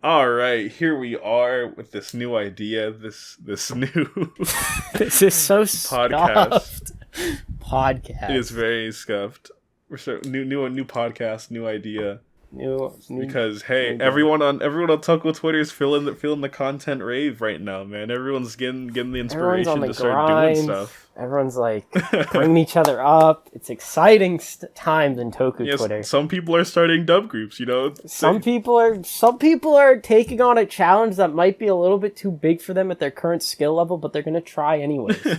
All right, here we are with this new idea, this new This is so podcast. stuffed. Podcast. It is very scuffed. We're starting new podcast, new idea. New Because hey, new everyone on Toko Twitter is feeling the content rave right now, man. Everyone's getting the inspiration to start doing stuff. Everyone's like bringing each other up. It's exciting times in Toku Twitter. Some people are starting dub groups, Some people are taking on a challenge that might be a little bit too big for them at their current skill level, but they're gonna try anyways.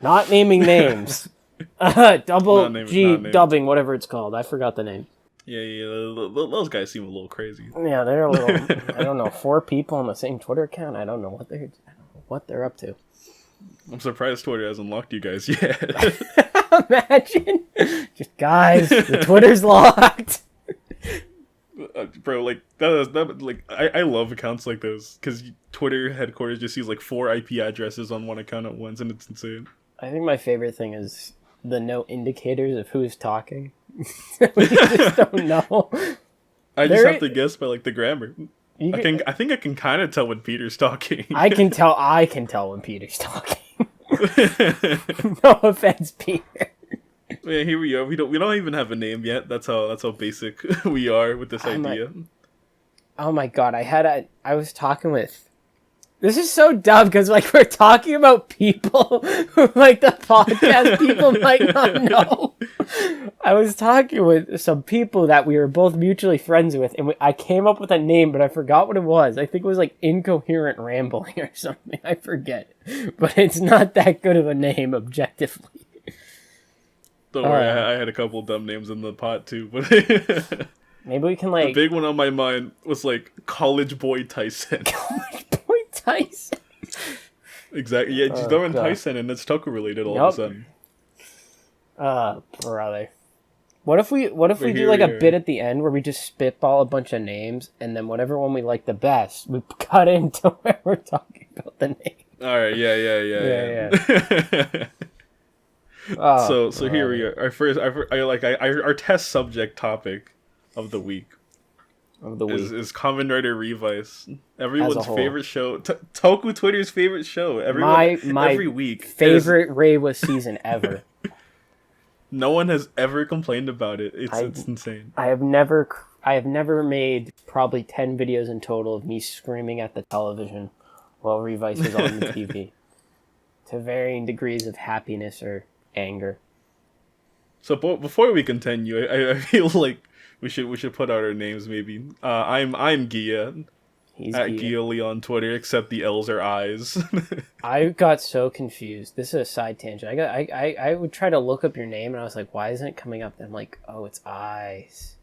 Not naming names. Dubbing, whatever it's called. I forgot the name. Yeah, those guys seem a little crazy. Yeah, they're a little. I don't know, 4 people on the same Twitter account. I don't know what they're up to. I'm surprised Twitter hasn't locked you guys yet. Imagine, just guys, the Twitter's locked. Bro, I love accounts like those because Twitter headquarters just sees like 4 IP addresses on one account at once, and it's insane. I think my favorite thing is the no indicators of who's talking. We just don't know. I just have to guess by like the grammar. I think I can kind of tell when Peter's talking. I can tell when Peter's talking. No offense, Peter. Yeah, here we are. We don't even have a name yet. That's how basic we are with this idea. Oh my god! I was talking with. This is so dumb because like we're talking about people who like the podcast people might not know. I was talking with some people that we were both mutually friends with, and I came up with a name, but I forgot what it was. I think it was like Incoherent Rambling or something. I forget, but it's not that good of a name objectively. Don't worry, I had a couple dumb names in the pot too, but maybe we can like the big one on my mind was like College Boy Taisen. College Boy Taisen. Exactly. Yeah, just throwing Taisen and it's Toku related all of a sudden. Brother. What if we do like a bit at the end where we just spitball a bunch of names and then whatever one we like the best, we cut into where we're talking about the name. All right. Yeah. So here we are. Our test subject topic of the week is Kamen Rider Revice. Everyone's favorite show. Toku Twitter's favorite show. Every week. Favorite Reiwa season ever. No one has ever complained about it. It's insane. I have never made probably 10 videos in total of me screaming at the television while Revice is on the TV. To varying degrees of happiness or anger. So before we continue, I feel like we should put out our names maybe. I'm Gia. He's at Ghially on Twitter, except the L's are I's. I got so confused. This is a side tangent. I would try to look up your name, and I was like, why isn't it coming up? And I'm like, oh, it's I's.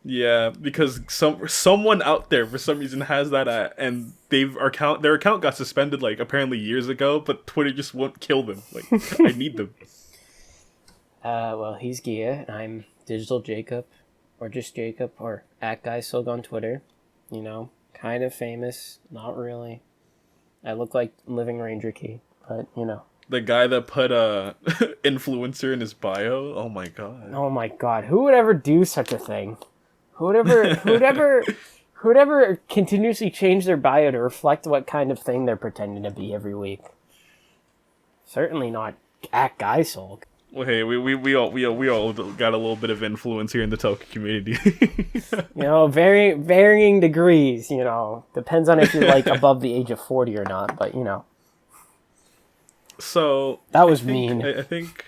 Yeah, because someone out there for some reason has that and their account got suspended like apparently years ago, but Twitter just won't kill them. Like I need them. Well, he's Gia, and I'm Digital Jacob, or just Jacob, or @GuySilg on Twitter. Kind of famous, not really. I look like Living Ranger Key, but the guy that put a influencer in his bio. Oh my god. Who would ever do such a thing? Who'd ever continuously change their bio to reflect what kind of thing they're pretending to be every week? Certainly not @GuySilg. Well, hey, we all got a little bit of influence here in the Toku community. Varying degrees. Depends on if you're like above the age of 40 or not. But So that was mean. I think.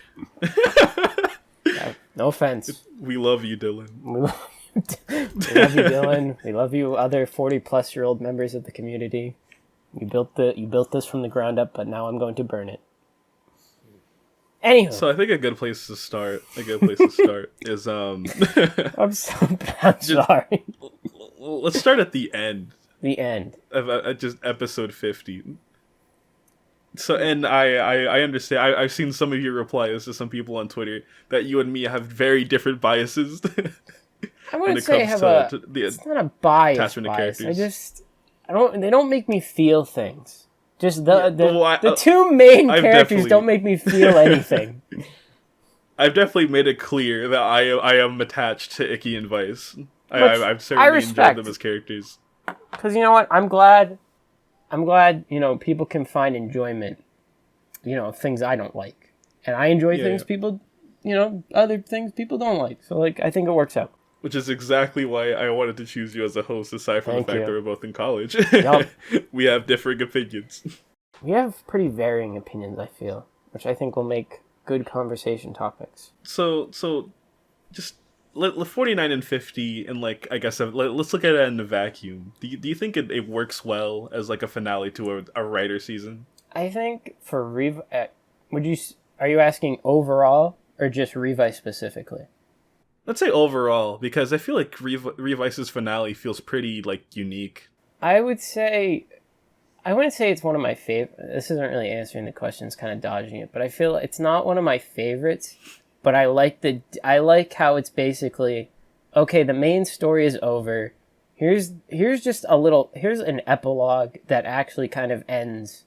No offense. We love you, Dylan. We love you, Dylan. We love you, other 40-plus-year-old members of the community. You built this from the ground up, but now I'm going to burn it. Anywho. So I think a good place to start is I'm sorry. Let's start at the end. The end. Of just episode 50. So, and I understand. I've seen some of your replies to some people on Twitter that you and me have very different biases. I wouldn't say I have it's not a bias. They don't make me feel things. Just the two main characters don't make me feel anything. I've definitely made it clear that I am attached to Icky and Vice. I've certainly enjoyed them as characters. Because you know what? I'm glad, people can find enjoyment, of things I don't like. And I enjoy things people, other things people don't like. So, I think it works out. Which is exactly why I wanted to choose you as a host, aside from the fact that we're both in college. Yep. We have differing opinions. We have pretty varying opinions, I feel, which I think will make good conversation topics. So just 49 and 50, and I guess let's look at it in a vacuum. Do you think it works well as a finale to a writer season? I think for are you asking overall or just Revice specifically? Let's say overall, because I feel like Revice's finale feels pretty unique. I wouldn't say it's one of my favorite. This isn't really answering the question; it's kind of dodging it. But I feel it's not one of my favorites. But I like how it's basically, okay, the main story is over. Here's an epilogue that actually kind of ends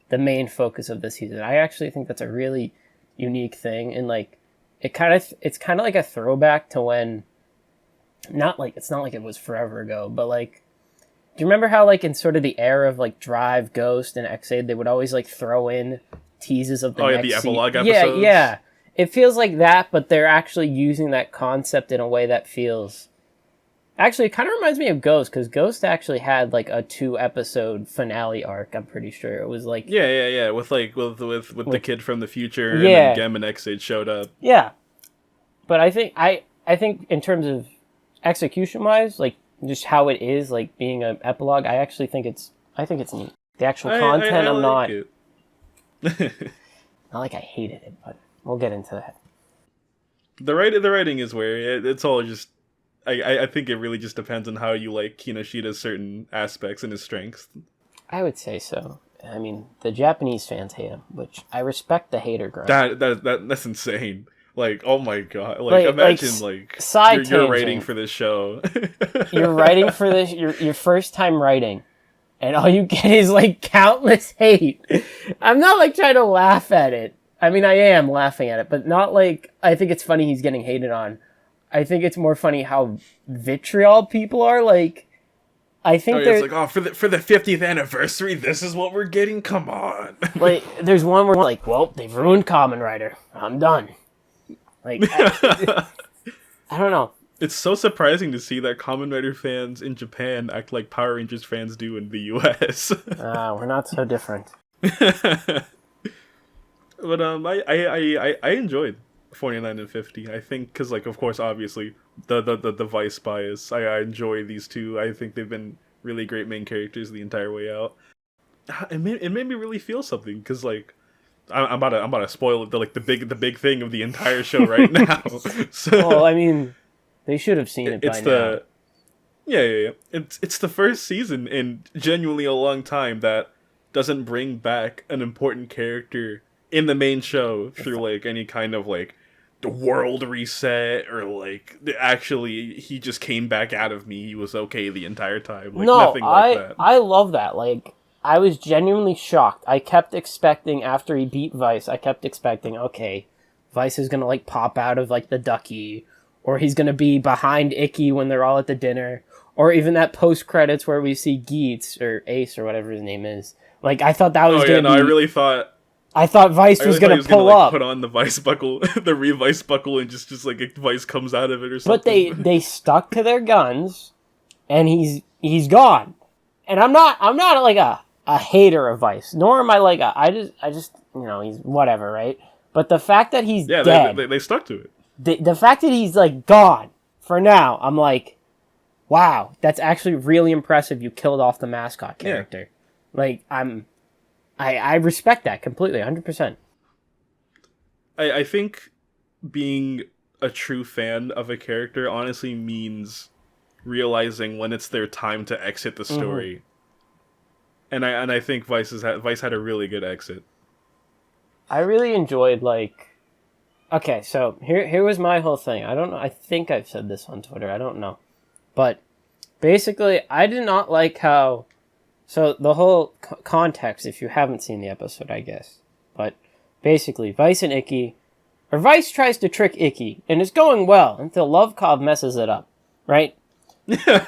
the main focus of the season. I actually think that's a really unique thing, and it's kind of like a throwback to when, it's not like it was forever ago, but do you remember how in sort of the era of Drive, Ghost, and X-Aid, they would always throw in teases of the next the epilogue episodes? Yeah. It feels like that, but they're actually using that concept in a way that feels... Actually, it kind of reminds me of Ghost, because Ghost actually had a 2-episode finale arc, I'm pretty sure. It was Yeah, with the kid from the future, and then Gem and X-Aid showed up. Yeah. But I think in terms of execution-wise, just how it is, being an epilogue, I think it's neat. The actual content, I'm not... It. Not I hated it, but we'll get into that. The writing is where it's all just... I think it really just depends on how you like Kinoshida's certain aspects and his strengths. I would say so. I mean, the Japanese fans hate him, which I respect the hater ground. That's insane. Oh my god! Imagine you're writing for this show. You're writing for this. Your first time writing, and all you get is countless hate. I'm not trying to laugh at it. I mean, I am laughing at it, but not I think it's funny he's getting hated on. I think it's more funny how vitriol people are. I think it's for the 50th anniversary, this is what we're getting. Come on. There's one where well, they've ruined Kamen Rider. I'm done. I don't know. It's so surprising to see that Kamen Rider fans in Japan act like Power Rangers fans do in the US. We're not so different. But I enjoyed 49 and 50. I think because of course, obviously the Vice bias. I enjoy these two. I think they've been really great main characters the entire way out. It made me really feel something because I'm about to spoil it, the big thing of the entire show right now. So, well, I mean, they should have seen it by now. Yeah. It's the first season in genuinely a long time that doesn't bring back an important character in the main show through any kind of the world reset or actually he just came back out of me. He was okay the entire time. Nothing like that. I love that. I was genuinely shocked. I kept expecting after he beat Vice, okay, Vice is gonna pop out of the ducky, or he's gonna be behind Icky when they're all at the dinner, or even that post credits where we see Geets or Ace or whatever his name is. I thought that was gonna be... I thought Vice was gonna pull up, put on the Vice buckle, the Revice buckle, and just Vice comes out of it or something. But they stuck to their guns, and he's gone. And I'm not a hater of Vice, nor am I I just he's whatever, right? But the fact that he's dead, they stuck to it. The fact that he's gone for now, I'm wow, that's actually really impressive. You killed off the mascot character. Yeah. I respect that completely, 100%. I think being a true fan of a character honestly means realizing when it's their time to exit the story. Mm-hmm. And I think Vice had a really good exit. I really enjoyed okay, so here was my whole thing. I don't know. I think I've said this on Twitter. I don't know. But basically, I did not like how... So the whole context, if you haven't seen the episode, I guess. But basically, Vice and Icky... Or Vice tries to trick Icky, and it's going well until Lovekov messes it up, right?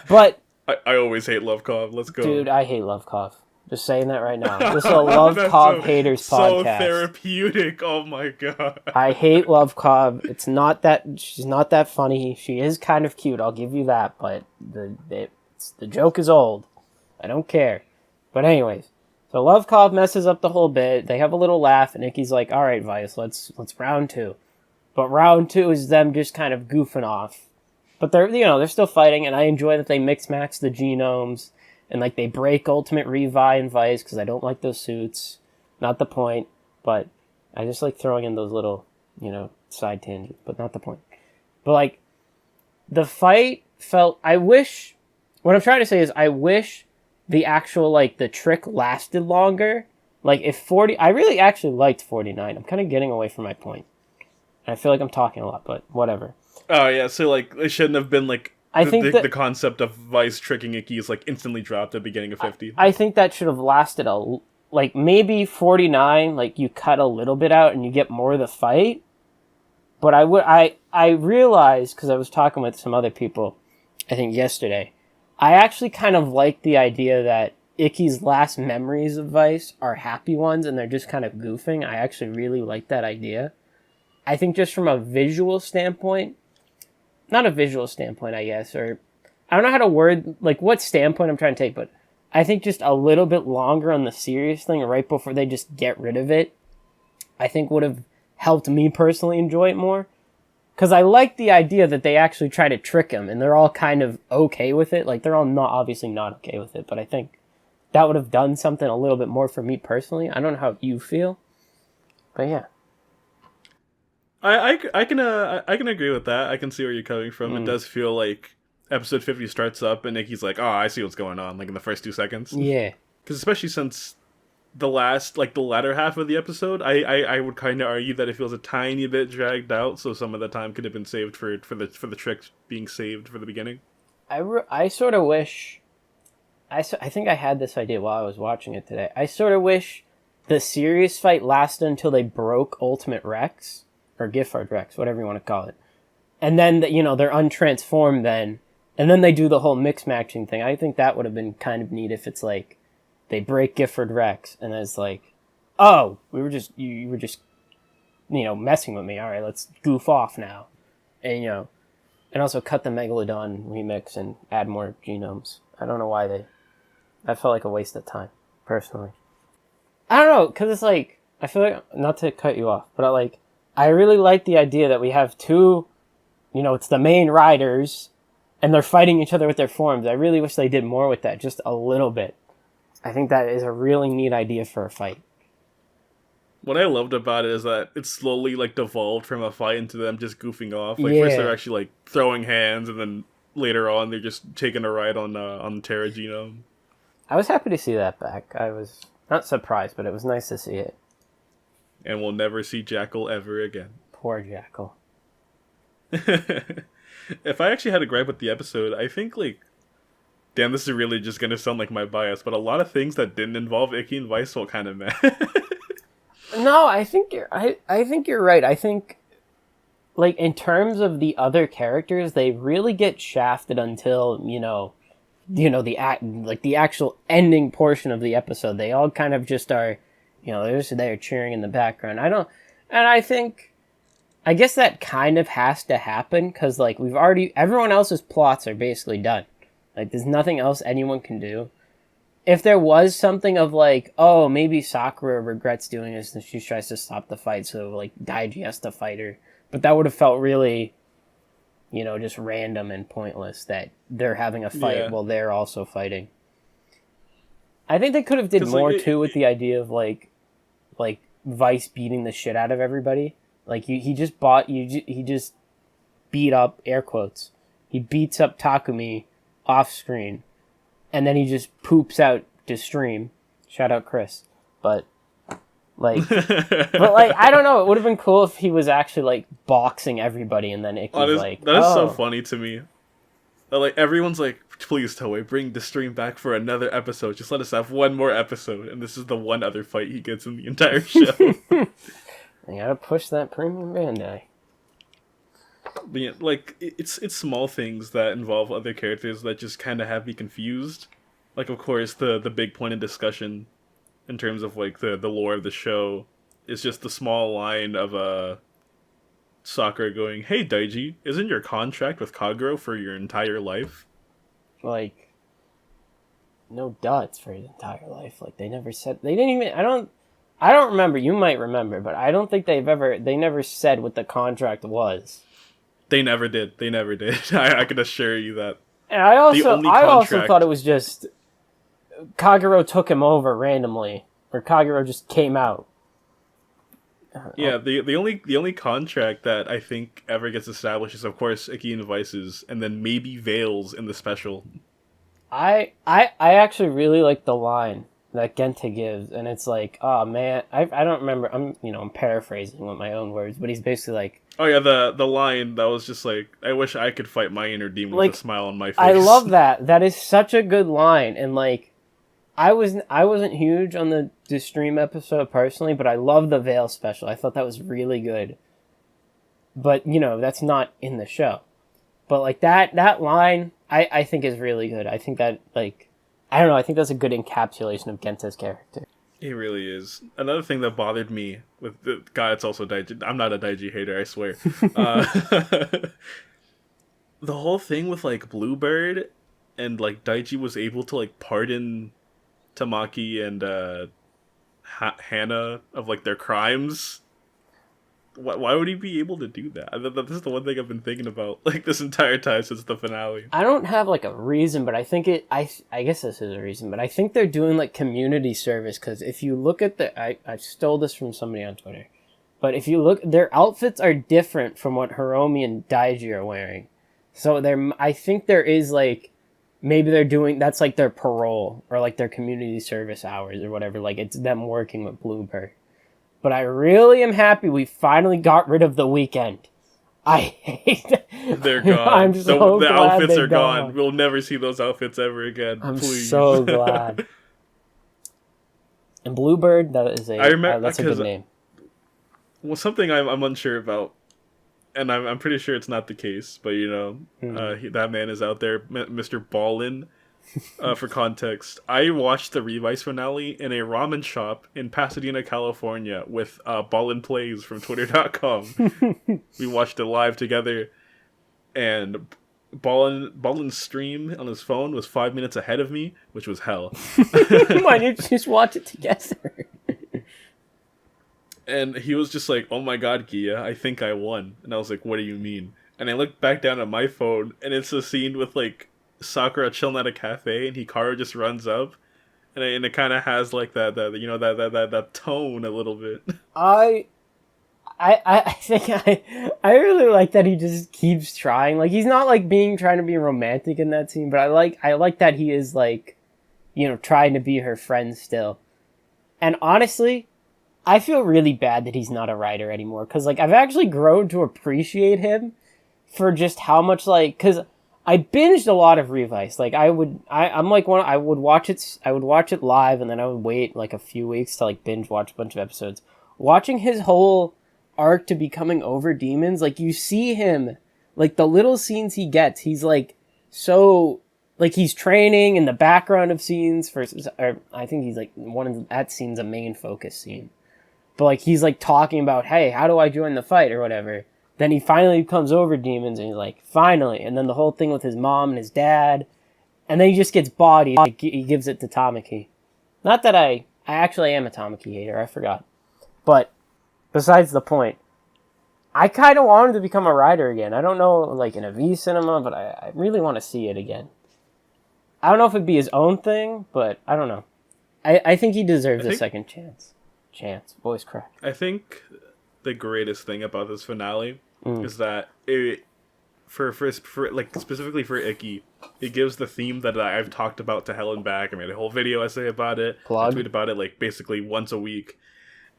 But I always hate Love Cobb. Let's go. Dude, I hate Love Cobb. Just saying that right now. This is a Love Cobb haters podcast. So therapeutic. Oh my god. I hate Love Cobb. She's not that funny. She is kind of cute, I'll give you that, but the joke is old. I don't care. But anyways, so Love Cobb messes up the whole bit. They have a little laugh, and Icky's like, "All right, Vice, let's round 2." But round 2 is them just kind of goofing off. But they're still fighting, and I enjoy that they mix match the genomes. And, like, they break Ultimate Revi and Vice, because I don't like those suits. Not the point, but I just like throwing in those little, side tangents, but not the point. But, like, the fight felt... What I'm trying to say is I wish the actual, like, the trick lasted longer. Like, I really actually liked 49. I'm kind of getting away from my point. And I feel like I'm talking a lot, but whatever. Oh, yeah, so, like, it shouldn't have been, like... I think the concept of Vice tricking Icky is like instantly dropped at the beginning of 50. I think that should have lasted maybe 49. Like you cut a little bit out and you get more of the fight. But I realized, because I was talking with some other people, I think yesterday, I actually kind of like the idea that Icky's last memories of Vice are happy ones and they're just kind of goofing. I actually really like that idea. I think just from a visual standpoint. Not a visual standpoint, I guess, or I don't know how to word, like, what standpoint I'm trying to take, but I think just a little bit longer on the serious thing right before they just get rid of it, I think would have helped me personally enjoy it more. Because I like the idea that they actually try to trick him, and they're all kind of okay with it. Like, they're all obviously not okay with it, but I think that would have done something a little bit more for me personally. I don't know how you feel, but yeah. I can agree with that. I can see where you're coming from. It does feel like episode 50 starts up and Nicky's like, "Oh, I see what's going on," like in the first 2 seconds. Yeah. Because especially since the latter half of the episode, I would kind of argue that it feels a tiny bit dragged out. So some of the time could have been saved for the trick being saved for the beginning. I sort of wish. I think I had this idea while I was watching it today. I sort of wish the serious fight lasted until they broke Ultimate Rex. Or Gifford Rex, whatever you want to call it. And then, they're untransformed then. And then they do the whole mix matching thing. I think that would have been kind of neat if it's like, they break Gifford Rex, and it's like, oh, you were just, messing with me. All right, let's goof off now. And, and also cut the Megalodon remix and add more genomes. I don't know why that felt like a waste of time, personally. I don't know, because it's like, I feel like, not to cut you off, but I really like the idea that we have two, it's the main riders, and they're fighting each other with their forms. I really wish they did more with that, just a little bit. I think that is a really neat idea for a fight. What I loved about it is that it slowly, devolved from a fight into them just goofing off. First they're actually, throwing hands, and then later on they're just taking a ride on the Terra Genome. I was happy to see that back. I was not surprised, but it was nice to see it. And we'll never see Jackal ever again. Poor Jackal. If I actually had a gripe with the episode, I think, damn, this is really just going to sound like my bias, but a lot of things that didn't involve Icky and Vice felt kind of meh. No, I think you're right. I think, in terms of the other characters, they really get shafted until, the actual ending portion of the episode. They all kind of just are... they're just there cheering in the background. I guess that kind of has to happen because, everyone else's plots are basically done. There's nothing else anyone can do. If there was something of, oh, maybe Sakura regrets doing this and she tries to stop the fight, so, Daiji has to fight her. But that would have felt really, just random and pointless that they're having a fight while they're also fighting. I think they could have did more, too, with the idea of, Vice beating the shit out of everybody. He just beat up, air quotes, he beats up Takumi off screen, and then he just poops out to stream. Shout out Chris. But I don't know, it would have been cool if he was actually, boxing everybody, and then Icky's that is so funny to me. Everyone's please, Toei, bring the stream back for another episode. Just let us have one more episode. And this is the one other fight he gets in the entire show. You gotta push that premium Bandai. But yeah, like it's small things that involve other characters that just kind of have me confused. Like, of course, the big point of discussion in terms of like the lore of the show is just the small line of Sakura going, "Hey Daiji, isn't your contract with Kagero for your entire life?" Like, no, it's for his entire life. Like, they never said, they didn't even, I don't remember, you might remember, but I don't think they never said what the contract was. They never did. I can assure you that. And I also thought it was just Kagero took him over randomly, or Kagero just came out. Yeah, the only contract that I think ever gets established is, of course, Icky and Vice's, and then maybe Veil's in the special. I actually really like the line that Genta gives, and it's like, oh man, I don't remember. I'm paraphrasing with my own words, but he's basically like, oh yeah, the line that was just like, I wish I could fight my inner demon with a smile on my face. I love that. That is such a good line, and like, I wasn't huge on the stream episode personally, but I love the Veil special. I thought that was really good. But that's not in the show. But like that line, I think is really good. I think that, like, I don't know, I think that's a good encapsulation of Genta's character. He really is. Another thing that bothered me with the guy, it's also Daiji. I'm not a Daiji hater, I swear. The whole thing with like Bluebird and like Daiji was able to like pardon Tamaki and Hannah of like their crimes. Why would he be able to do that? This is the one thing I've been thinking about like this entire time since the finale. I don't have like a reason, but I think I guess this is a reason, but I think they're doing like community service, because if you look at I stole this from somebody on Twitter, but if you look, their outfits are different from what Hiromi and Daiji are wearing. So I think there is like, maybe they're doing, that's like their parole or like their community service hours or whatever. Like, it's them working with Bluebird. But I really am happy we finally got rid of the weekend. I hate that. They're gone. I'm so the glad outfits they're are gone. We'll never see those outfits ever again. I'm please. so glad. And Bluebird, that's a good name. Well, something I'm unsure about, and I'm pretty sure it's not the case, but that man is out there, Mr. Ballin. For context, I watched the Revice finale in a ramen shop in Pasadena, California, with Ballin Plays from Twitter.com. We watched it live together, and Ballin's stream on his phone was 5 minutes ahead of me, which was hell. Why didn't you just watch it together? And he was just like, "Oh my god, Gia, I think I won." And I was like, "What do you mean?" And I looked back down at my phone, and it's a scene with like Sakura chilling at a cafe, and Hikaru just runs up, and it kind of has like that tone a little bit. I think I really like that he just keeps trying. Like, he's not like trying to be romantic in that scene, but I like that he is like, trying to be her friend still. And honestly, I feel really bad that he's not a writer anymore, because like I've actually grown to appreciate him for just how much, like, because I binged a lot of Revice. Like, I would watch it live, and then I would wait like a few weeks to like binge watch a bunch of episodes. Watching his whole arc to becoming over demons, like, you see him, like, the little scenes he gets, he's like, so, like, he's training in the background of scenes or I think he's like that scene's a main focus scene. But like, he's like talking about, hey, how do I join the fight or whatever. Then he finally becomes over demons, and he's like, finally. And then the whole thing with his mom and his dad. And then he just gets bodied. Like, he gives it to Tamaki. Not that I actually am a Tamaki hater. I forgot. But besides the point, I kind of want him to become a writer again. I don't know, like, in a V cinema, but I really want to see it again. I don't know if it'd be his own thing, but I don't know. I think he deserves a second chance. Voice crack. I think the greatest thing about this finale is that for like specifically for Icky, it gives the theme that I've talked about to hell and back. I made a whole video essay about it. I tweet about it like basically once a week,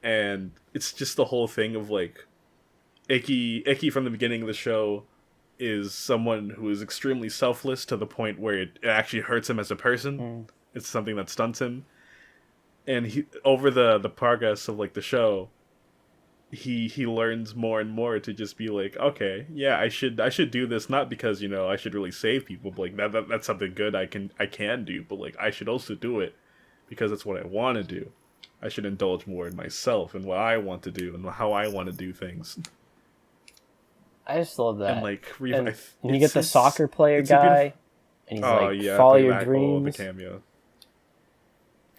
and it's just the whole thing of like Icky from the beginning of the show is someone who is extremely selfless to the point where it actually hurts him as a person. It's something that stunts him, and he over the progress of like the show, he learns more and more to just be like, okay, yeah, I should do this, not because, I should really save people, but like that's something good I can do, but like I should also do it because that's what I want to do. I should indulge more in myself and what I want to do and how I want to do things. I just love that. And like, and you get the soccer player guy, and he's like, follow your dreams. The cameo.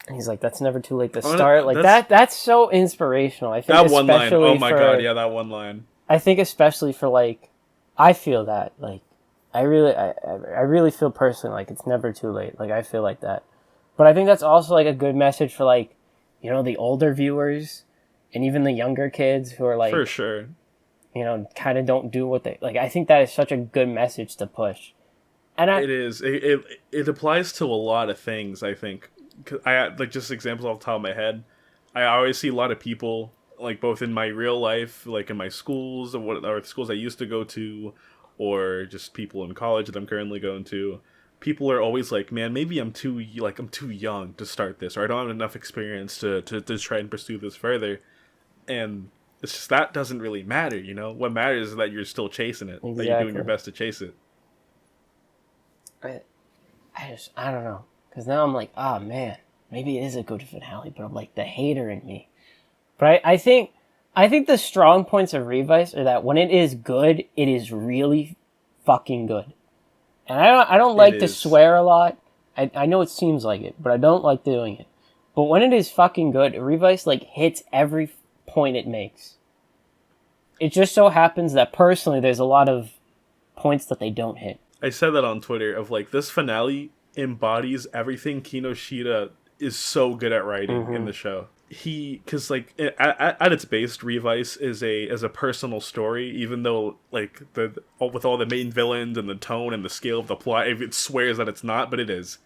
And he's like, that's never too late to start. Like that's so inspirational. I think that one line. Oh my god, yeah, that one line. I think especially for like, I feel that like, I really feel personally like it's never too late. Like I feel like that, but I think that's also like a good message for like, the older viewers, and even the younger kids who are like, for sure, kind of don't do what they like. I think that is such a good message to push, and it is. It applies to a lot of things. I think. I like just examples off the top of my head. I always see a lot of people like both in my real life, like in my schools or schools I used to go to, or just people in college that I'm currently going to. People are always like, "Man, maybe I'm too young to start this, or I don't have enough experience to try and pursue this further." And it's just that doesn't really matter, What matters is that you're still chasing it, exactly. That you're doing your best to chase it. I don't know. Because now I'm like, oh man, maybe it is a good finale, but I'm like the hater in me. But I think the strong points of Revice are that when it is good, it is really fucking good. And I don't like to swear a lot. I know it seems like it, but I don't like doing it. But when it is fucking good, Revice like hits every point it makes. It just so happens that personally there's a lot of points that they don't hit. I said that on Twitter of like, this finale embodies everything Kinoshita is so good at writing in the show. Because like at its base, Revice is a personal story, even though like with all the main villains and the tone and the scale of the plot, it swears that it's not, but it is.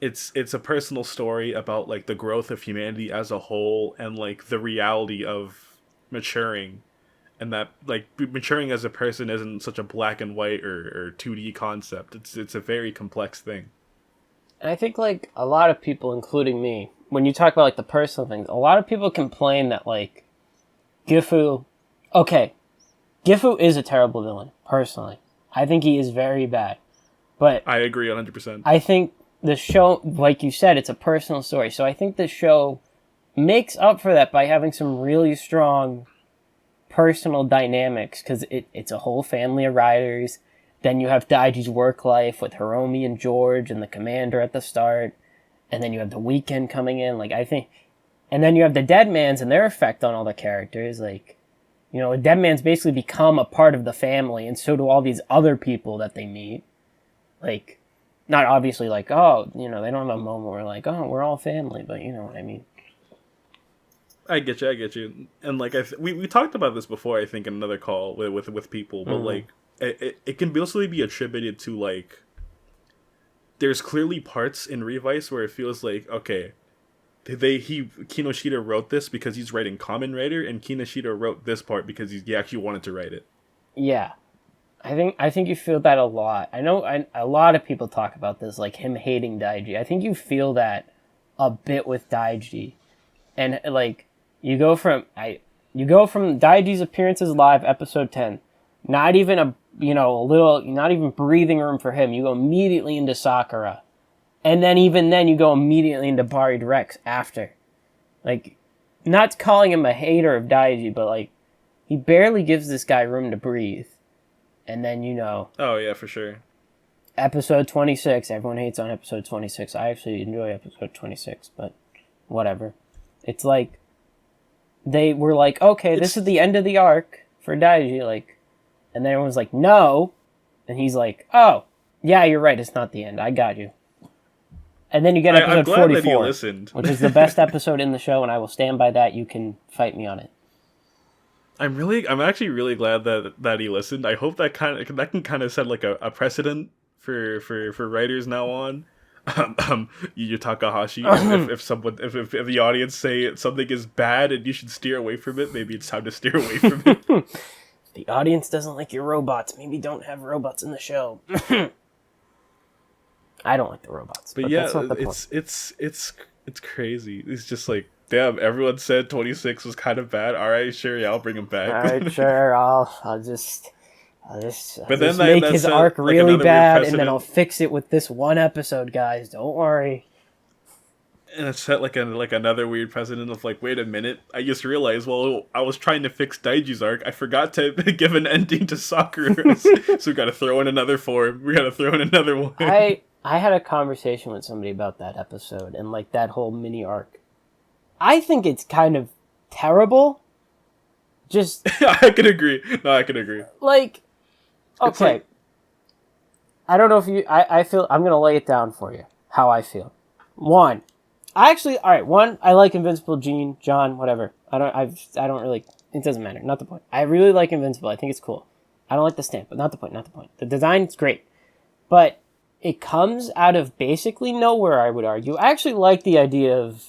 It's a personal story about like the growth of humanity as a whole and like the reality of maturing. And that, like, maturing as a person isn't such a black and white or 2D concept. It's a very complex thing. And I think, like, a lot of people, including me, when you talk about, like, the personal things, a lot of people complain that, like, Gifu... Okay, Gifu is a terrible villain, personally. I think he is very bad. But... I agree 100%. I think the show, like you said, it's a personal story. So I think the show makes up for that by having some really strong... personal dynamics, because it's a whole family of riders. Then you have Daiji's work life with Hiromi and George and the commander at the start, and then you have the weekend coming in, like I think, and then you have the Deadmans and their effect on all the characters. Like, the Deadmans basically become a part of the family, and so do all these other people that they meet. Like, not obviously like, oh, they don't have a moment where like, oh, we're all family, but you know what I mean. I get you. And like we talked about this before, I think, in another call with people, but like it can mostly be attributed to like there's clearly parts in Revice where it feels like, okay, Kinoshita wrote this because he's writing Kamen Rider, and Kinoshita wrote this part because he actually wanted to write it. Yeah. I think you feel that a lot. I know a lot of people talk about this, like him hating Daiji. I think you feel that a bit with Daiji. And like you go from Daiji's appearances live, episode 10, not even not even breathing room for him. You go immediately into Sakura. And then even then you go immediately into Bari Rex after. Like, not calling him a hater of Daiji, but like he barely gives this guy room to breathe. And then oh yeah, for sure. Episode 26, everyone hates on episode 26. I actually enjoy episode 26, but whatever. It's like they were like, okay, this is the end of the arc for Daiji, like, and then everyone's like, no, and he's like, oh, yeah, you're right, it's not the end, I got you. And then you get episode 44, which is the best episode in the show, and I will stand by that. You can fight me on it. I'm actually really glad that he listened. I hope that can kind of set like a precedent for writers now on. Yu Takahashi, if the audience say something is bad and you should steer away from it, maybe it's time to steer away from it. The audience doesn't like your robots. Maybe don't have robots in the show. I don't like the robots. But yeah, it's crazy. It's just like damn, everyone said 26 was kind of bad. All right, sure, yeah, I'll bring him back. All right, sure, I'll just but then make his arc really bad, and then I'll fix it with this one episode, guys. Don't worry. And it set like another weird precedent of like, wait a minute, I just realized, well, I was trying to fix Daiji's arc. I forgot to give an ending to Sakura's. So we gotta throw in another form. We gotta throw in another one. I had a conversation with somebody about that episode and like that whole mini arc. I think it's kind of terrible. Just I can agree. No, I can agree. Like, okay. Like, I don't know if you I feel I'm gonna lay it down for you. How I feel. One, I like Invincible, John, whatever. I don't really, it doesn't matter, not the point. I really like Invincible, I think it's cool. I don't like the stamp, but not the point. The design's great. But it comes out of basically nowhere, I would argue. I actually like the idea of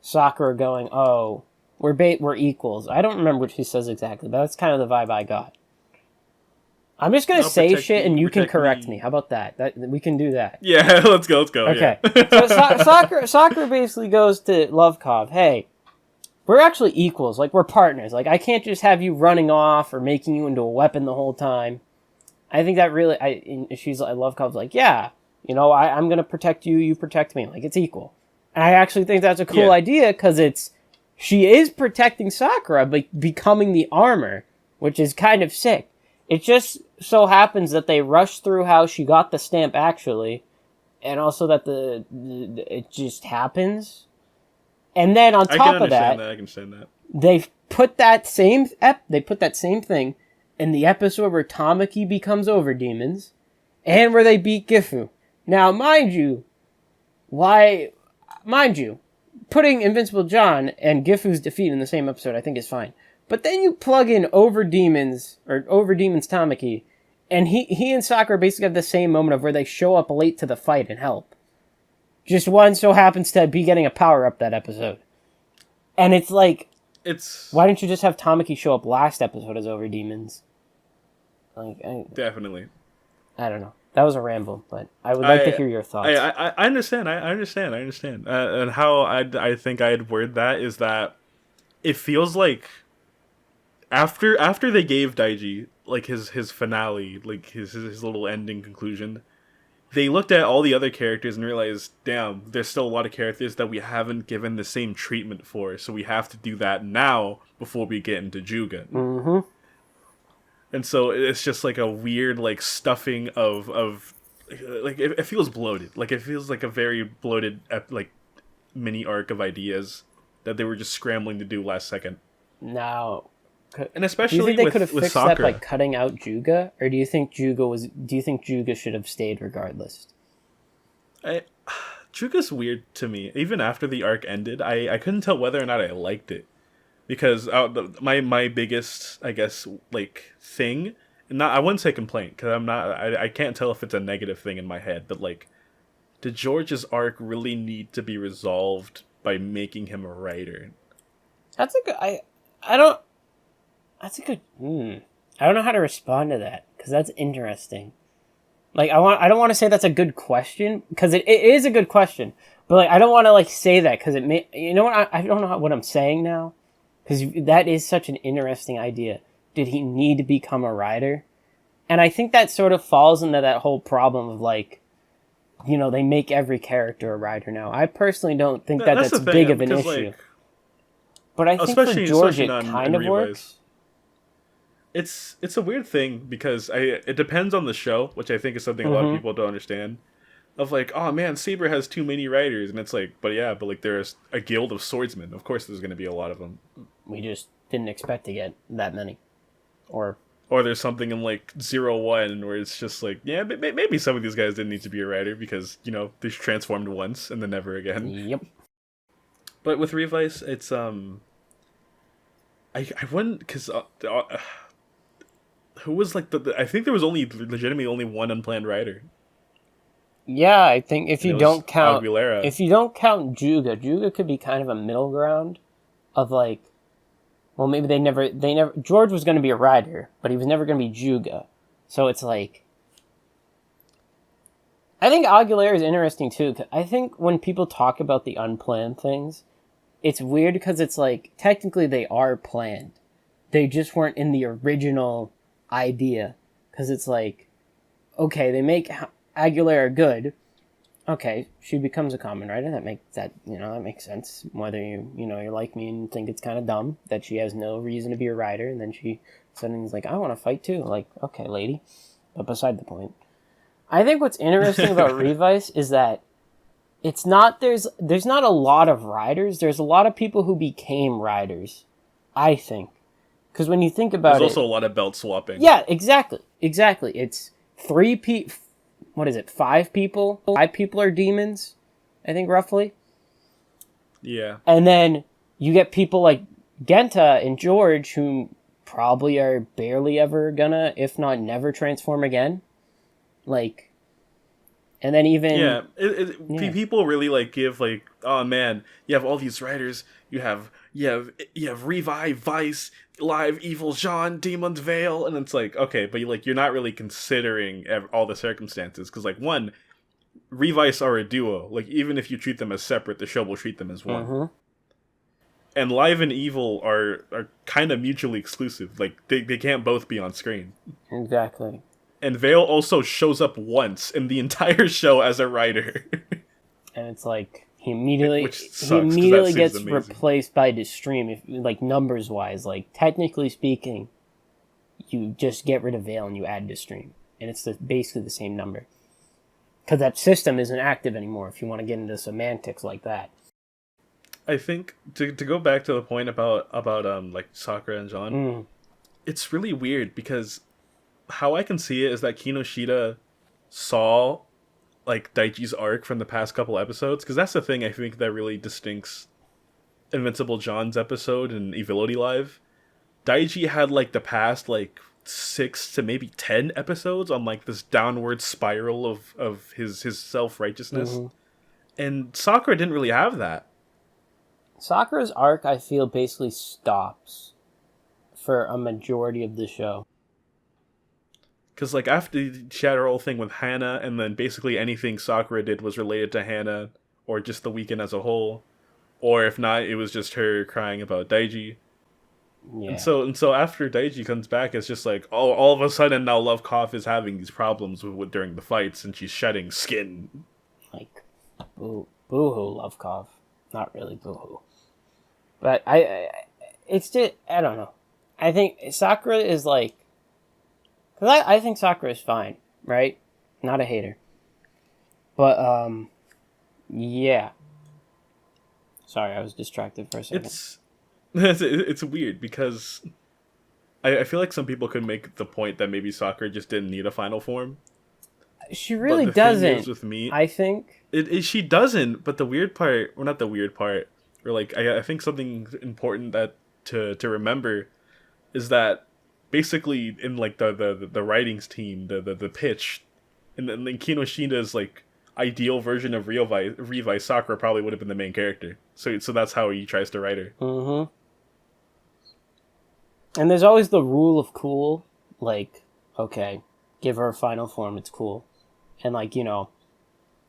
Sakura going, oh, we're equals. I don't remember what she says exactly, but that's kind of the vibe I got. I'm just gonna say shit and you can correct me. How about that? We can do that. Yeah, let's go. Okay. Yeah. So Sakura basically goes to Lovekov, hey, we're actually equals. Like, we're partners. Like, I can't just have you running off or making you into a weapon the whole time. I think that really, Lovekov's like, yeah, you know, I'm gonna protect you, you protect me. Like, it's equal. And I actually think that's a cool idea because she is protecting Sakura, but becoming the armor, which is kind of sick. It just so happens that they rush through how she got the stamp actually, and also that it just happens. And then on top of that, I can understand that. They put that same thing in the episode where Tamaki becomes Overdemons, and where they beat Gifu. Now, mind you, putting Invincible John and Gifu's defeat in the same episode I think is fine. But then you plug in Overdemons Tamaki, and he and Sakura basically have the same moment of where they show up late to the fight and help. Just one so happens to be getting a power-up that episode. And it's like, why didn't you just have Tamaki show up last episode as Overdemons? Definitely. I don't know. That was a ramble, but I would like to hear your thoughts. I understand. I understand. And how I think I'd word that is that it feels like after they gave Daiji like his finale, like his little ending conclusion, they looked at all the other characters and realized, damn, there's still a lot of characters that we haven't given the same treatment for, so we have to do that now before we get into Juga. Mm-hmm. And so it's just like a weird like stuffing of like it feels bloated. Like it feels like a very bloated like mini arc of ideas that they were just scrambling to do last second. Now, and especially do you think they could have fixed Sakura. that by cutting out Juga, or do you think Juga should have stayed regardless? Juga's weird to me. Even after the arc ended, I couldn't tell whether or not I liked it. Because my biggest, I guess, like thing, I wouldn't say complaint, because I can't tell if it's a negative thing in my head, but like, did George's arc really need to be resolved by making him a writer? That's a good. I don't know how to respond to that, because that's interesting. Like, I don't want to say that's a good question, because it is a good question, but like I don't want to like say that because it may. You know what? I don't know what I'm saying now. Because that is such an interesting idea. Did he need to become a writer? And I think that sort of falls into that whole problem of like, you know, they make every character a writer now. I personally don't think that's big of an issue. Like, but I think for George it kind of works. It's a weird thing because it depends on the show, which I think is something a lot of people don't understand. Of like, oh man, Saber has too many writers, and it's like, but like there's a guild of swordsmen. Of course, there's going to be a lot of them. We just didn't expect to get that many, or there's something in like 01 where it's just like, yeah, maybe some of these guys didn't need to be a writer because you know they transformed once and then never again. Yep. But with Revice, it's I wouldn't because who was like I think there was legitimately only one unplanned writer. Yeah, I think if you don't count Aguilera. If you don't count Juga could be kind of a middle ground of like, well, maybe they never George was going to be a writer, but he was never going to be Juga. So it's like, I think Aguilera is interesting too. 'Cause I think when people talk about the unplanned things, it's weird because it's like, technically they are planned. They just weren't in the original idea. Because it's like, okay, they make Aguilera good. Okay, she becomes a Kamen Rider. That makes sense. Whether you're like me and think it's kind of dumb that she has no reason to be a rider, and then she suddenly is like, I want to fight too. Like, okay, lady. But beside the point. I think what's interesting about Revice is that it's not there's not a lot of riders. There's a lot of people who became riders, I think. Because when you think about there's also a lot of belt swapping. Yeah, exactly. It's 5 people? 5 people are demons, I think, roughly. Yeah. And then you get people like Genta and George, who probably are barely ever gonna, if not never, transform again. Like, and then even... Yeah, people really, like, give, like, oh, man, you have all these writers, you have Revive, Vice, Live, Evil, Jean, Demon's Veil, and it's like, okay, but you're not really considering all the circumstances, because, like, one, Revice are a duo, like, even if you treat them as separate, the show will treat them as one. Mm-hmm. And Live and Evil are kind of mutually exclusive, like, they can't both be on screen. Exactly. And Veil also shows up once in the entire show as a writer. And it's like, he immediately gets amazing. Replaced by Destream, if, like, numbers-wise. Like, technically speaking, you just get rid of Veil and you add Destream. And it's basically the same number. Because that system isn't active anymore, if you want to get into semantics like that. I think, to go back to the point about like, Sakura and Jean, it's really weird, because how I can see it is that Kinoshita saw, like, Daichi's arc from the past couple episodes, because that's the thing I think that really distincts Invincible John's episode and Evility Live. Daichi had, like, the past, like, 6 to maybe 10 episodes on, like, this downward spiral of his self-righteousness. Mm-hmm. And Sakura didn't really have that. Sakura's arc, I feel, basically stops for a majority of the show. Because, like, after she had her whole thing with Hana, and then basically anything Sakura did was related to Hana, or just the weekend as a whole. Or if not, it was just her crying about Daiji. Yeah. And so after Daiji comes back, it's just like, oh, all of a sudden now Love Cough is having these problems with during the fights, and she's shedding skin. Like, boo-hoo, Love Cough. Not really boo-hoo. But it's just, I don't know. I think Sakura is like, because I think Sakura is fine, right? Not a hater. But, yeah. Sorry, I was distracted for a second. It's weird, because I feel like some people could make the point that maybe Sakura just didn't need a final form. She really doesn't, with me, I think. She doesn't, but the weird part, or not the weird part, or like, I think something important that to remember is that basically in, like, the writings team, the pitch, and then Kinoshita's, like, ideal version of Revice, Sakura probably would have been the main character. So that's how he tries to write her. Mm-hmm. And there's always the rule of cool, like, okay, give her a final form, it's cool. And, like, you know,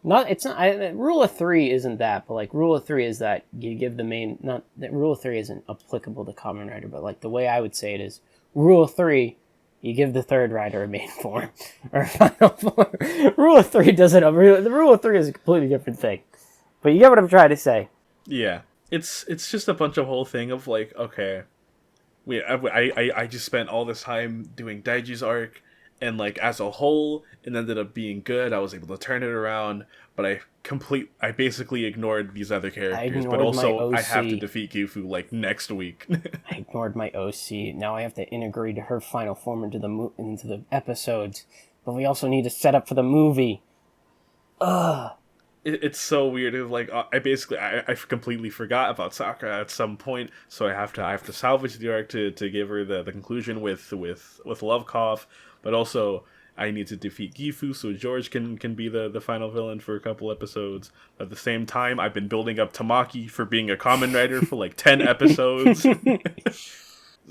rule of 3 isn't that, but, like, rule of 3 is that you give the main, not, that rule of 3 isn't applicable to Kamen Rider, but, like, the way I would say it is, rule of 3, you give the third rider a main form, or a final form. Rule of 3 doesn't, the rule of 3 is a completely different thing. But you get what I'm trying to say. Yeah. It's just a bunch of whole thing of, like, okay, I just spent all this time doing Daiji's arc, and, like, as a whole, it ended up being good. I was able to turn it around, but I basically ignored these other characters. But also, I have to defeat Gifu, like, next week. I ignored my OC. Now I have to integrate her final form into the episodes. But we also need to set up for the movie. Ugh. It's so weird. It's like, I completely forgot about Sakura at some point, so I have to salvage the arc to give her the conclusion with Love Cough, but also I need to defeat Gifu so George can be the final villain for a couple episodes. At the same time, I've been building up Tamaki for being a Kamen Rider for like 10 episodes.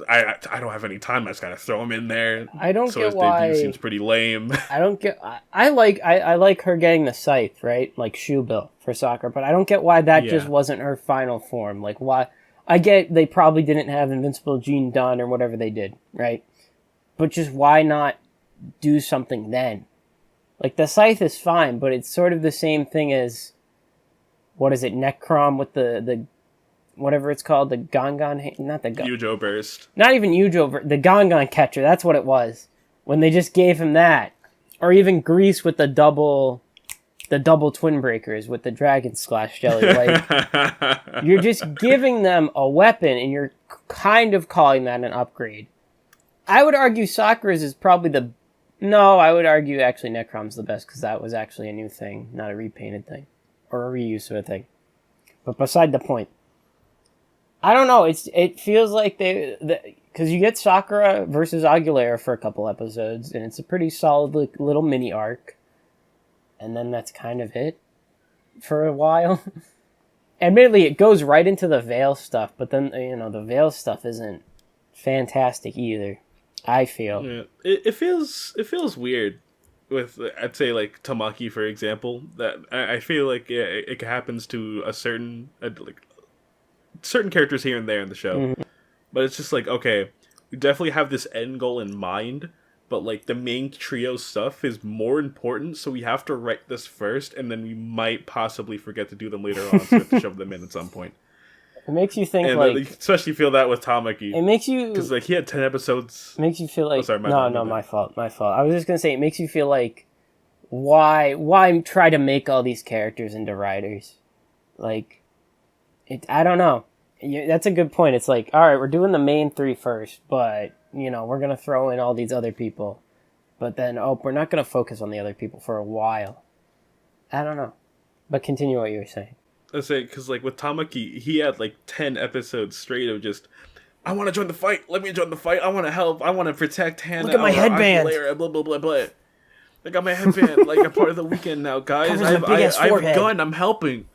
I don't have any time. I just gotta throw him in there. I don't so get why. His debut seems pretty lame. I don't get. I like her getting the scythe, right? Like Shubil for Sakura, but I don't get why that just wasn't her final form. Like why? I get they probably didn't have Invincible Gene done or whatever they did, right? But just why not do something then? Like the scythe is fine, but it's sort of the same thing as what is it? Necrom with the whatever it's called, the Gongon, not the Yujo burst. Not even Yujo, the Gongon catcher. That's what it was. When they just gave him that, or even Grease with the double twin breakers with the dragon splash jelly. Like you're just giving them a weapon, and you're kind of calling that an upgrade. I would argue Sakura's is probably I would argue actually Necrom's the best because that was actually a new thing, not a repainted thing or a reuse of a thing. But beside the point. I don't know. It feels like because you get Sakura versus Aguilera for a couple episodes, and it's a pretty solid little mini arc, and then that's kind of it for a while. Admittedly, it goes right into the Veil stuff, but then the Veil stuff isn't fantastic either. I feel it feels weird with I'd say like Tamaki for example that I feel like it happens to a certain certain characters here and there in the show, but it's just like, okay, we definitely have this end goal in mind, but like the main trio stuff is more important, so we have to write this first, and then we might possibly forget to do them later on, so we have to shove them in at some point. It makes you think, and you especially feel that with Tamaki. It makes you because like he had 10 episodes. It makes you feel like my fault. I was just gonna say it makes you feel like why try to make all these characters into riders, like I don't know. That's a good point. It's like, all right, we're doing the main three first, but, we're going to throw in all these other people. But then, we're not going to focus on the other people for a while. I don't know. But continue what you were saying. I say, because, like, with Tamaki, he had, 10 episodes straight of just, I want to join the fight. Let me join the fight. I want to help. I want to protect Hannah. Look at my headband. Blah, blah, blah, blah. I got my headband. I'm part of the weekend now, guys. I have a gun. I'm helping.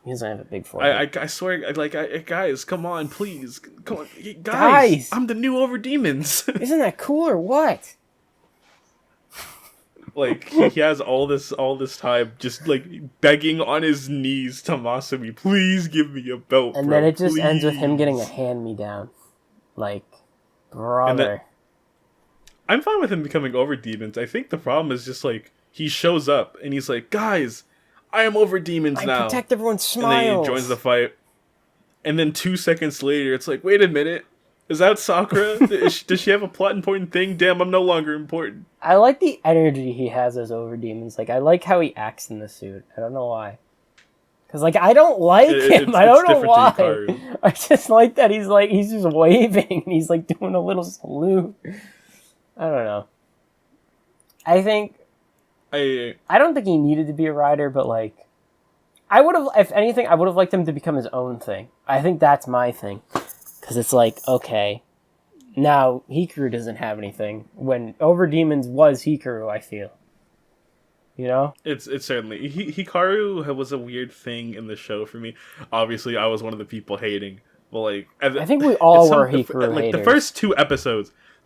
He doesn't have a big forehead. I swear, guys, come on, please, come on, guys! I'm the new Overdemons. Isn't that cool or what? He has all this time, just begging on his knees to Masumi, please give me a belt. And then it just ends with him getting a hand-me-down, brother. I'm fine with him becoming Overdemons. I think the problem is just he shows up and he's like, guys, I am Overdemons now. I protect everyone's smiles. And then he joins the fight. And then 2 seconds later, it's like, wait a minute. Is that Sakura? Does she have a plot important thing? Damn, I'm no longer important. I like the energy he has as Overdemons. I like how he acts in the suit. I don't know why. Because, I don't like him. I don't know why. I just like that he's just waving. He's, doing a little salute. I don't know. I don't think he needed to be a rider, but I would have, if anything, I would have liked him to become his own thing. I think that's my thing. Because it's okay, now Hikaru doesn't have anything. When Overdemons was Hikaru, I feel. It's certainly, Hikaru was a weird thing in the show for me. Obviously, I was one of the people hating. But I think we all were Hikaru haters. The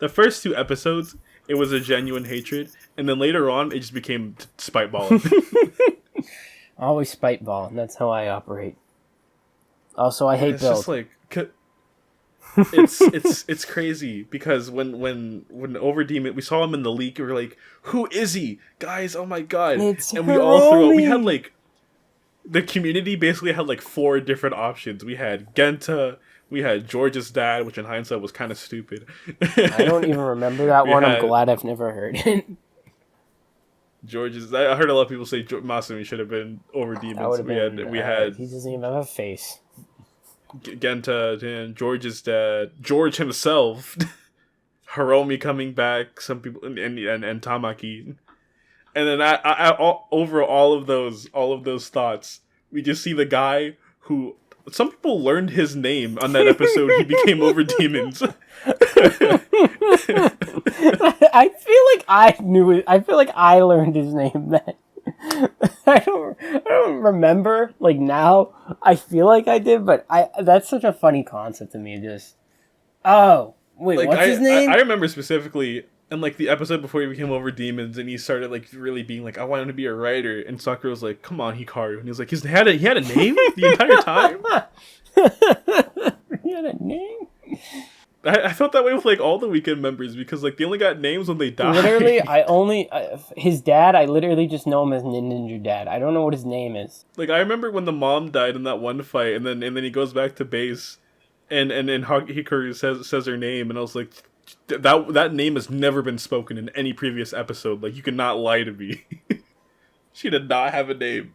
first two episodes, it was a genuine hatred, and then later on, it just became spite balling. Always spite ball, and that's how I operate. Also, I hate Build. It's crazy because when Overdemon, we saw him in the leak, we were like, who is he? Guys, oh my god. It's and Hiromi. We all threw it. We had the community basically had 4 different options. We had Genta, we had George's dad, which in hindsight was kind of stupid. I don't even remember that one. I'm glad I've never heard it. I heard a lot of people say Masumi should have been Overdemons. We had he doesn't even have a face. Genta and George's dad, George himself, Hiromi coming back, some people and Tamaki, and then over all of those thoughts, we just see the guy who some people learned his name on that episode. He became Overdemons. I feel like I knew it. I feel like I learned his name then. I don't remember now. I feel like I did, but that's such a funny concept to me. Oh, wait, like, what's his name? I remember specifically in like the episode before he became over demons, and he started like really being like, I want him to be a writer, and Sakura was like, come on, Hikaru, and he was like, he had a name the entire time. He had a name. I felt that way with like all the weekend members because like they only got names when they died. Literally, his dad. I literally just know him as Ninja Dad. I don't know what his name is. Like I remember when the mom died in that one fight, and then he goes back to base, and Hikaru says her name, and I was like, that name has never been spoken in any previous episode. Like you cannot lie to me. She did not have a name.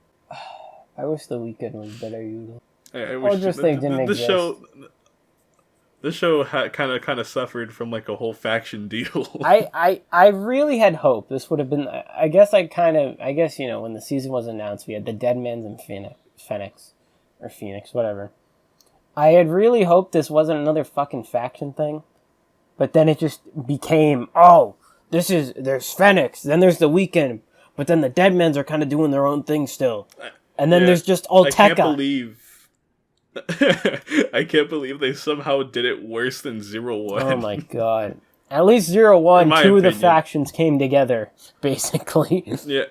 I wish the weekend was better. I wish they didn't exist. This show kind of suffered from like a whole faction deal. I really had hope. This would have been. I guess when the season was announced, we had the Deadmans and Phoenix, whatever. I had really hoped this wasn't another fucking faction thing, but then it just became there's Phoenix, then there's the Weekend, but then the Deadmans are kind of doing their own thing still, and then there's just Olteka. I can't believe they somehow did it worse than 0-1. Oh my god. At least 0-1, two of the factions came together, basically. Yeah,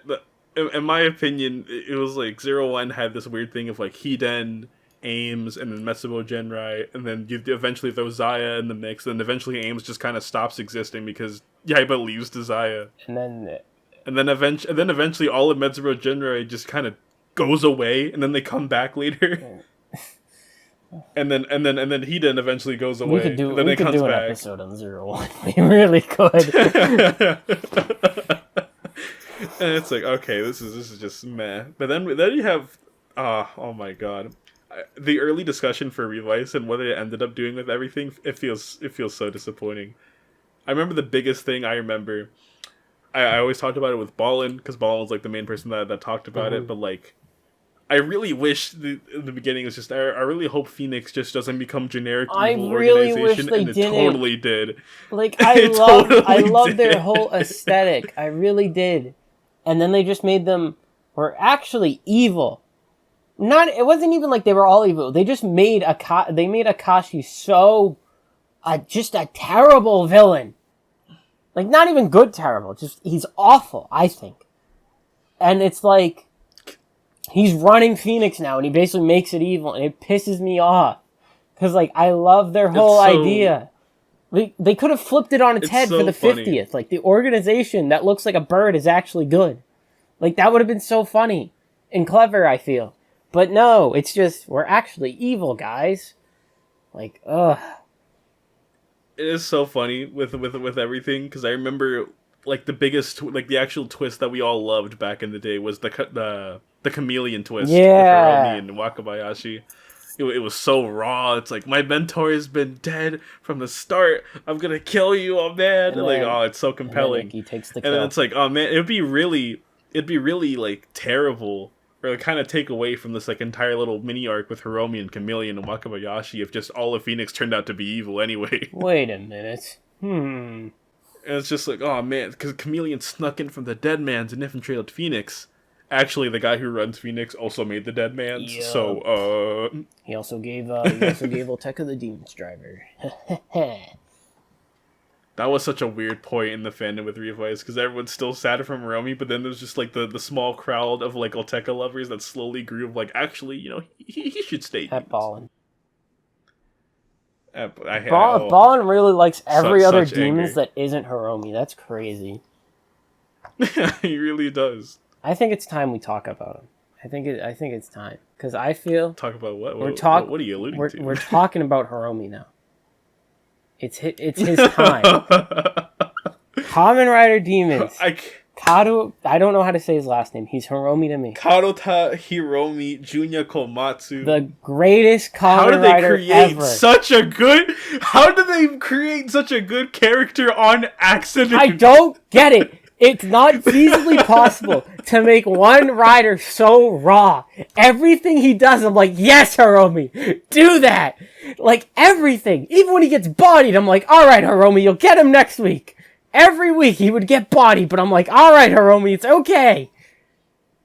in my opinion, it was like 0-1 had this weird thing of like Hiden, Ames, and then Metsubo Genrai, and then you eventually throw Zaya in the mix, and then eventually Ames just kind of stops existing because Yaiba leaves to Zaya. And then eventually all of Metsubo Genrai just kind of goes away, and then they come back later. And then Hiden eventually goes away. We could do an episode on 0-1. We really could. And it's like, okay, this is just meh. But then you have, oh my god, the early discussion for Revice and what it ended up doing with everything. It feels so disappointing. I remember the biggest thing I remember. I always talked about it with Ballin because Ballin was like the main person that talked about it, but like. I really wish the beginning was just. I really hope Phoenix just doesn't become generic evil organization, and it totally did. Like I love their whole aesthetic. I really did, and then they just made them were actually evil. It wasn't even like they were all evil. They just made Akashi so, just a terrible villain. Like not even good terrible. Just he's awful. I think, and it's like. He's running Phoenix now, and he basically makes it evil, and it pisses me off. Because, like, I love their whole idea. They could have flipped it on its head for the 50th. Like, the organization that looks like a bird is actually good. Like, that would have been so funny and clever, I feel. But no, it's just, we're actually evil, guys. Like, ugh. It is so funny with everything, because I remember, like, the biggest, like, the actual twist that we all loved back in the day was the chameleon twist with Hiromi and Wakabayashi. It was so raw. It's like, my mentor has been dead from the start. I'm gonna kill you, oh man. And like, it's so compelling. And then he takes the kill. And then it's like, oh man, it'd be really like terrible or like, kind of take away from this like entire little mini arc with Hiromi and Chameleon and Wakabayashi if just all of Phoenix turned out to be evil anyway. Wait a minute. And it's just like, oh man, because Chameleon snuck in from the Deadmans and infiltrated Phoenix. Actually, the guy who runs Phoenix also made the Deadmans, yep. So, He also gave Olteka the Demon's Driver. That was such a weird point in the fandom with Revice, because everyone's still sad from Hiromi, but then there's just, like, the small crowd of, like, Olteka lovers that slowly grew of, like, actually, you know, he should stay. At Ballin. Ballin really likes every other demons that isn't Hiromi. That's crazy. He really does. I think it's time we talk about him. I think it's time because I feel talk about what? What are you alluding to? We're talking about Hiromi now. It's his time. Kamen Rider Demons. Kato. I don't know how to say his last name. He's Hiromi to me. Karota Hiromi Junya Komatsu. The greatest Kamen Rider ever. How do they create such a good character on accident? I don't get it. It's not feasibly possible to make one rider so raw. Everything he does, I'm like, yes, Hiromi, do that. Like, everything. Even when he gets bodied, I'm like, all right, Hiromi, you'll get him next week. Every week he would get bodied, but I'm like, all right, Hiromi, it's okay.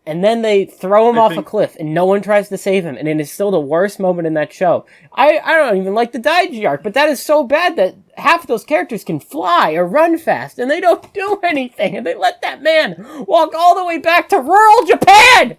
And then they throw him off a cliff, and no one tries to save him, and it is still the worst moment in that show. I don't even like the Daiji arc, but that is so bad that half of those characters can fly or run fast, and they don't do anything, and they let that man walk all the way back to rural Japan!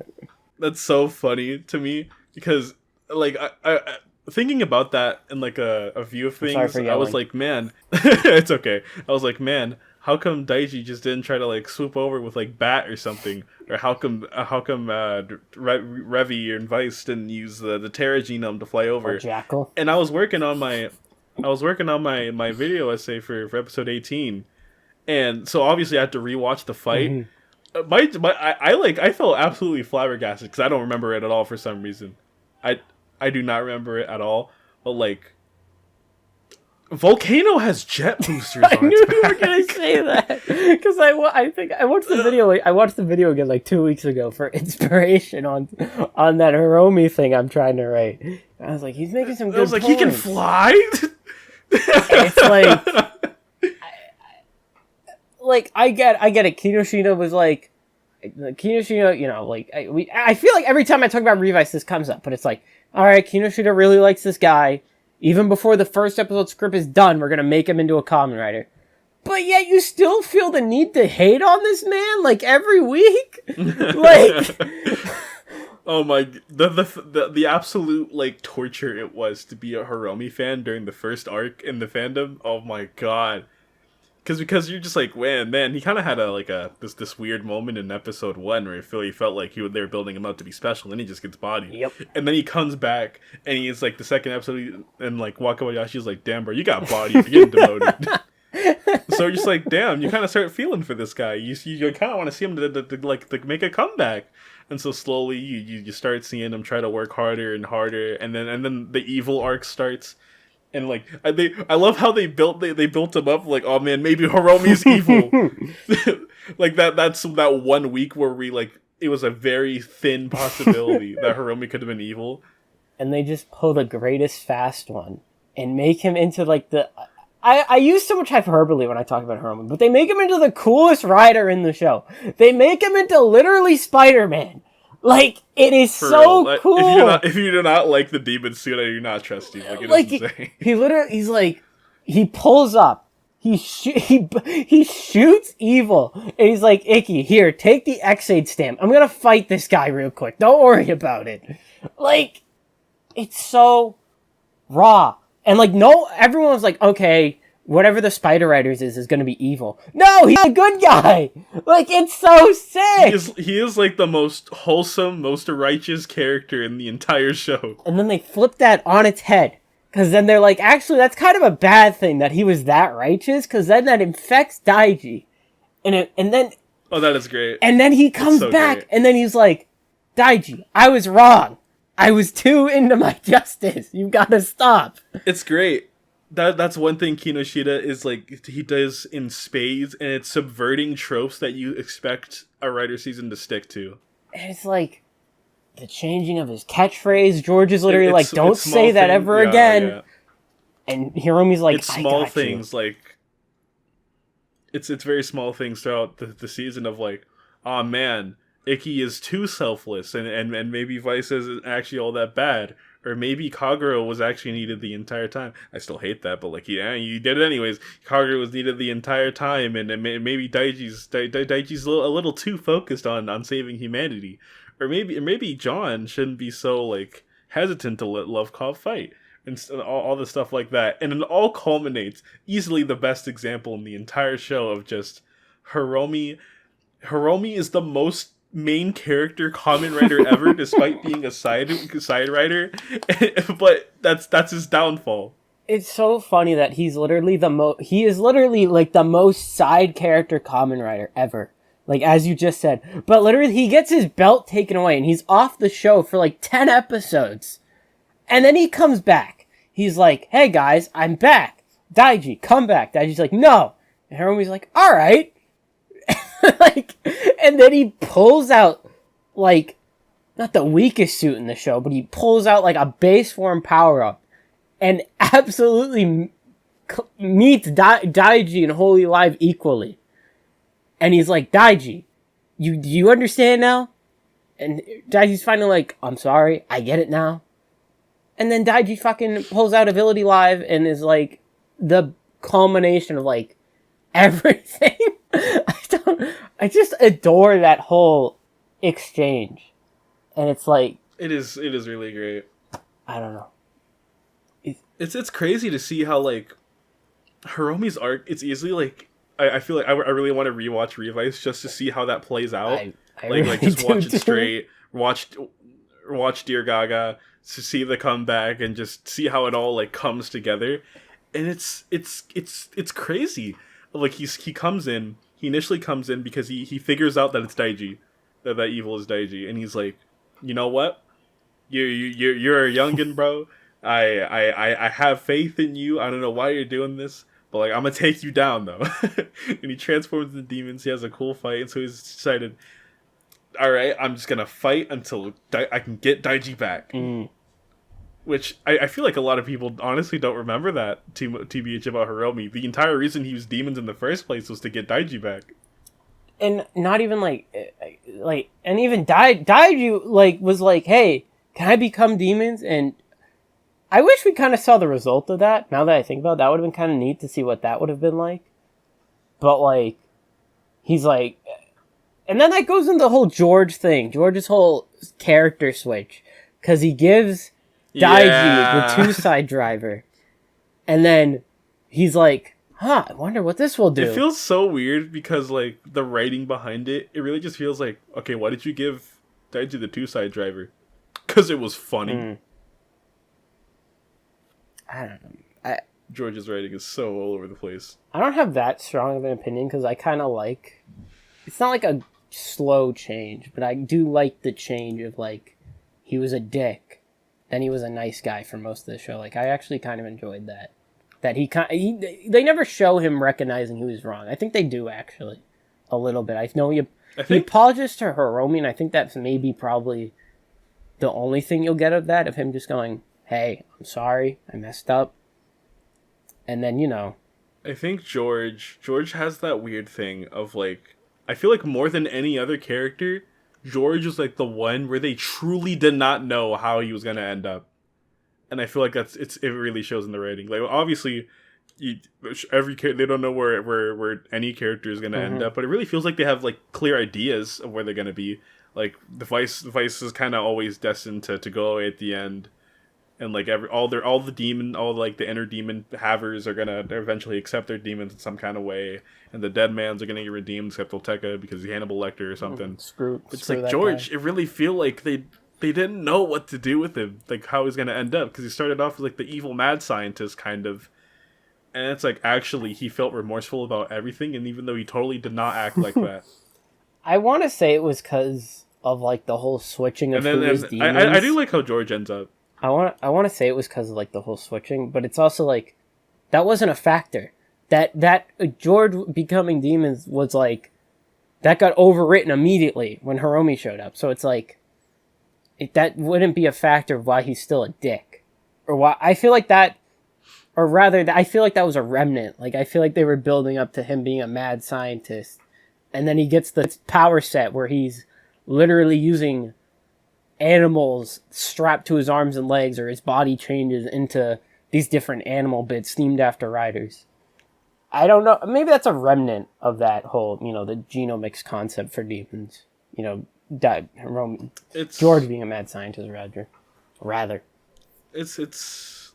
That's so funny to me, because, like, I thinking about that in, like, a view of things, I was like, man, it's okay. I was like, man, how come Daiji just didn't try to, like, swoop over with, like, Bat or something? Or how come Revi and Vice didn't use the Terra genome to fly over? Or Jackal. And I was working on my video essay for episode 18, and so obviously I had to rewatch the fight. I felt absolutely flabbergasted because I don't remember it at all for some reason. I do not remember it at all. But like, Volcano has jet boosters. I knew you were gonna say that because I think I watched the video. I watched the video again like 2 weeks ago for inspiration on that Hiromi thing I'm trying to write. I was like, he's making some good. I was like, points. He can fly. It's like, I get it. Kinoshita was like, Kinoshita, you know, like I feel like every time I talk about Revice, this comes up, but it's like, all right, Kinoshita really likes this guy. Even before the first episode script is done, we're going to make him into a Kamen Rider. But yet you still feel the need to hate on this man, like, every week? Like... Oh my... The absolute, like, torture it was to be a Hiromi fan during the first arc in the fandom. Oh my god. Because you're just like, man, he kind of had this weird moment in episode 1 where he felt like they were building him up to be special, and then he just gets bodied. Yep. And then he comes back, and he's like, the second episode, and like, Wakabayashi's like, damn, bro, you got bodied, you're getting demoted. So you're just like, damn, you kind of start feeling for this guy. You kind of want to see him to make a comeback. And so slowly you start seeing him try to work harder and harder, and then the evil arc starts. And like I love how they built him up like, oh man, maybe Hiromi's evil. Like that's that 1 week where we like, it was a very thin possibility that Hiromi could have been evil. And they just pull the greatest fast one and make him into like the I use so much hyperbole when I talk about Hiromi, but they make him into the coolest rider in the show. They make him into literally Spider-Man. Like, it is for so real. Cool. If you do not like the demon suit, I do not trust you. Like, it is insane. He's like, he pulls up, he shoots evil, and he's like, Icky, here, take the X-Aid stamp. I'm gonna fight this guy real quick. Don't worry about it. Like, it's so raw. And like, no, everyone was like, okay, whatever the Spider Riders is going to be evil. No, he's a good guy! Like, it's so sick! He is like the most wholesome, most righteous character in the entire show. And then they flip that on its head. Because then they're like, actually, that's kind of a bad thing that he was that righteous, because then that infects Daiji. And then... Oh, that is great. And then he comes back, great. And then he's like, Daiji, I was wrong. I was too into my justice. You gotta stop. It's great. That's one thing Kinoshita is like, he does in spades, and it's subverting tropes that you expect a writer season to stick to. And it's like the changing of his catchphrase. George is literally like, "Don't say that ever again." Yeah. And Hiromi's like, "It's small things like it's very small things throughout the season of like, oh man, Icky is too selfless, and maybe Vice isn't actually all that bad." Or maybe Kagura was actually needed the entire time. I still hate that, but like, yeah, you did it anyways. Kagura was needed the entire time, and maybe Daiji's a little too focused on saving humanity. Or maybe John shouldn't be so like hesitant to let Love Cop fight, and all the stuff like that. And it all culminates, easily the best example in the entire show of just Hiromi. Hiromi is the most main character Kamen Rider ever, despite being a side rider, but that's his downfall. It's so funny that he's literally he is literally like the most side character Kamen Rider ever, like as you just said. But literally he gets his belt taken away and he's off the show for like 10 episodes, and then he comes back. He's like, "Hey guys, I'm back. Daiji, come back." Daiji's like, "No," and Hiromi's like, "All right." Like, and then he pulls out, like, not the weakest suit in the show, but he pulls out, like, a base form power-up and absolutely meets Daiji and Holy Live equally. And he's like, "Daiji, do you understand now? And Daiji's finally like, I'm sorry, I get it now. And then Daiji fucking pulls out Ability Live and is like the culmination of like everything. I just adore that whole exchange. And it's like it is really great. I don't know. It's crazy to see how like Hiromi's arc, it's easily like I feel like I really want to rewatch Revice just to see how that plays out. I really just watch it too. straight, watch Dear Gaga to see the comeback and just see how it all like comes together. And it's crazy. Like he initially comes in because he figures out that it's Daiji, that evil is Daiji, and he's like, you know what? You're a youngin, bro. I have faith in you. I don't know why you're doing this, but like I'm gonna take you down though. And he transforms into demons. He has a cool fight, and so he's decided, all right, I'm just gonna fight until I can get Daiji back. Which I feel like a lot of people honestly don't remember that TBH about Hiromi. The entire reason he used demons in the first place was to get Daiji back. And not even like, and even Daiji like was like, hey, can I become demons? And I wish we kind of saw the result of that. Now that I think about it, that would have been kind of neat to see what that would have been like. But like, he's like, and then that goes into the whole George thing. George's whole character switch. Because he gives Daiji the 2-side driver. And then he's like, I wonder what this will do. It feels so weird because like the writing behind it really just feels like, okay, why did you give Daiji the 2-side driver? Because it was funny. I don't know. George's writing is so all over the place. I don't have that strong of an opinion because I kind of like... It's not like a slow change, but I do like the change of like, he was a dick, then he was a nice guy for most of the show. Like, I actually kind of enjoyed that. That they never show him recognizing he was wrong. I think they do, actually. A little bit. I know he apologizes to Hiromi, and I think that's maybe probably the only thing you'll get of that, of him just going, hey, I'm sorry, I messed up. And then, you know. I think George has that weird thing of, like, I feel like more than any other character, George is, like, the one where they truly did not know how he was going to end up. And I feel like it really shows in the writing. Like, obviously, they don't know where any character is going to end up, but it really feels like they have, like, clear ideas of where they're going to be. Like, the Vice is kind of always destined to go away at the end. And like all the inner demon havers are gonna eventually accept their demons in some kind of way, and the dead mans are gonna get redeemed except Tolteca because he's Hannibal Lecter or something. It's like George. Guy. It really feel like they didn't know what to do with him, like how he's gonna end up, because he started off as like the evil mad scientist kind of, and it's like actually he felt remorseful about everything, and even though he totally did not act like that. I want to say it was because of like the whole switching of demons. I do like how George ends up. I want to say it was because of like the whole switching, but it's also like that wasn't a factor. That George becoming demons was like that got overwritten immediately when Hiromi showed up. So it's like that wouldn't be a factor of why he's still a dick, or why I feel like that, or rather, I feel like that was a remnant. Like I feel like they were building up to him being a mad scientist, and then he gets the power set where he's literally using animals strapped to his arms and legs, or his body changes into these different animal bits themed after riders. I don't know. Maybe that's a remnant of that whole, the genomics concept for demons. George being a mad scientist, rather. It's.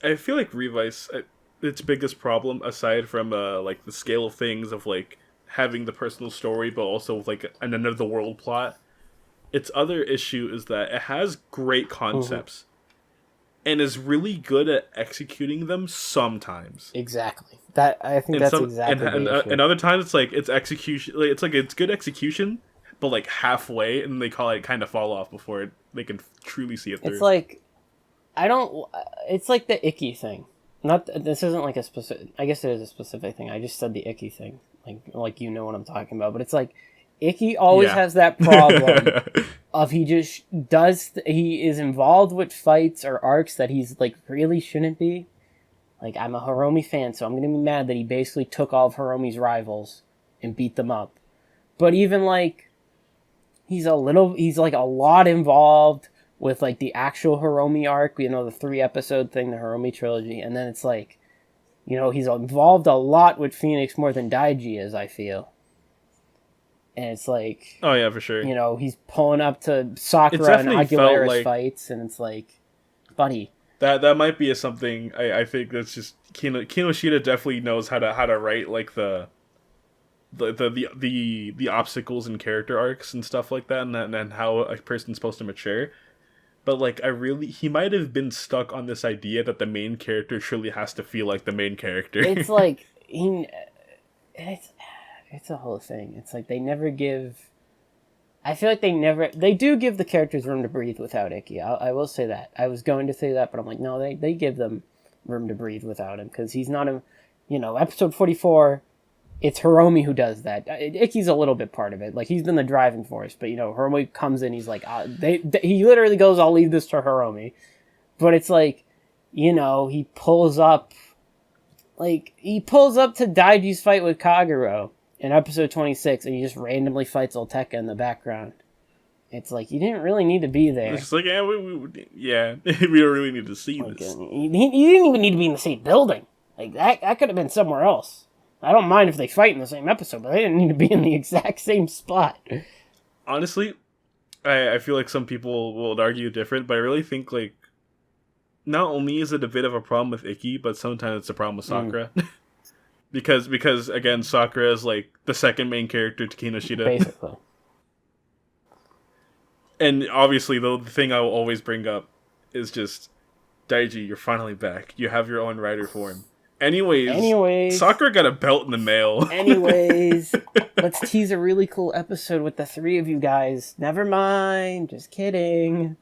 I feel like Revice, its biggest problem, aside from like the scale of things of like having the personal story, but also like an end of the world plot. Its other issue is that it has great concepts and is really good at executing them sometimes. Exactly. Exactly the issue. And other times it's like its execution, it's good execution, but like halfway, and they kind of fall off before they can truly see it through. It's like it's like the icky thing. This isn't like a specific. I guess it is a specific thing. I just said the icky thing, like what I'm talking about. But it's like. Icky always has that problem of he is involved with fights or arcs that he's like really shouldn't be. Like, I'm a Hiromi fan, so I'm gonna be mad that he basically took all of Hiromi's rivals and beat them up. But even like he's like a lot involved with like the actual Hiromi arc, the 3-episode thing, the Hiromi trilogy, and then it's like, he's involved a lot with Phoenix more than Daiji is, I feel. And it's like, oh yeah, for sure. He's pulling up to Sakura and Aguilera's fights, and it's like, buddy. That might be something I think that's just Kinoshita definitely knows how to write like the obstacles and character arcs and stuff like that, and how a person's supposed to mature. But like he might have been stuck on this idea that the main character truly has to feel like the main character. It's like it's a whole thing. It's like they never give. I feel like they do give the characters room to breathe without Icky. I will say that. I was going to say that, but I'm like, no, they give them room to breathe without him, because he's not episode 44. It's Hiromi who does that. Icky's a little bit part of it. Like, he's been the driving force. But, Hiromi comes in, he's like, he literally goes, I'll leave this to Hiromi. But it's like, he pulls up to Daiji's fight with Kagero in episode 26, and he just randomly fights Olteka in the background. It's like, you didn't really need to be there. It's like, yeah, we don't really need to see this. You didn't even need to be in the same building. Like, that could have been somewhere else. I don't mind if they fight in the same episode, but they didn't need to be in the exact same spot. Honestly, I feel like some people will argue different, but I really think, like, not only is it a bit of a problem with Icky, but sometimes it's a problem with Sakura. because again, Sakura is, like, the second main character to Kinoshita. Basically. And obviously, the thing I will always bring up is just, Daiji, you're finally back. You have your own writer form. Anyways, Sakura got a belt in the mail. Let's tease a really cool episode with the 3 of you guys. Never mind, just kidding.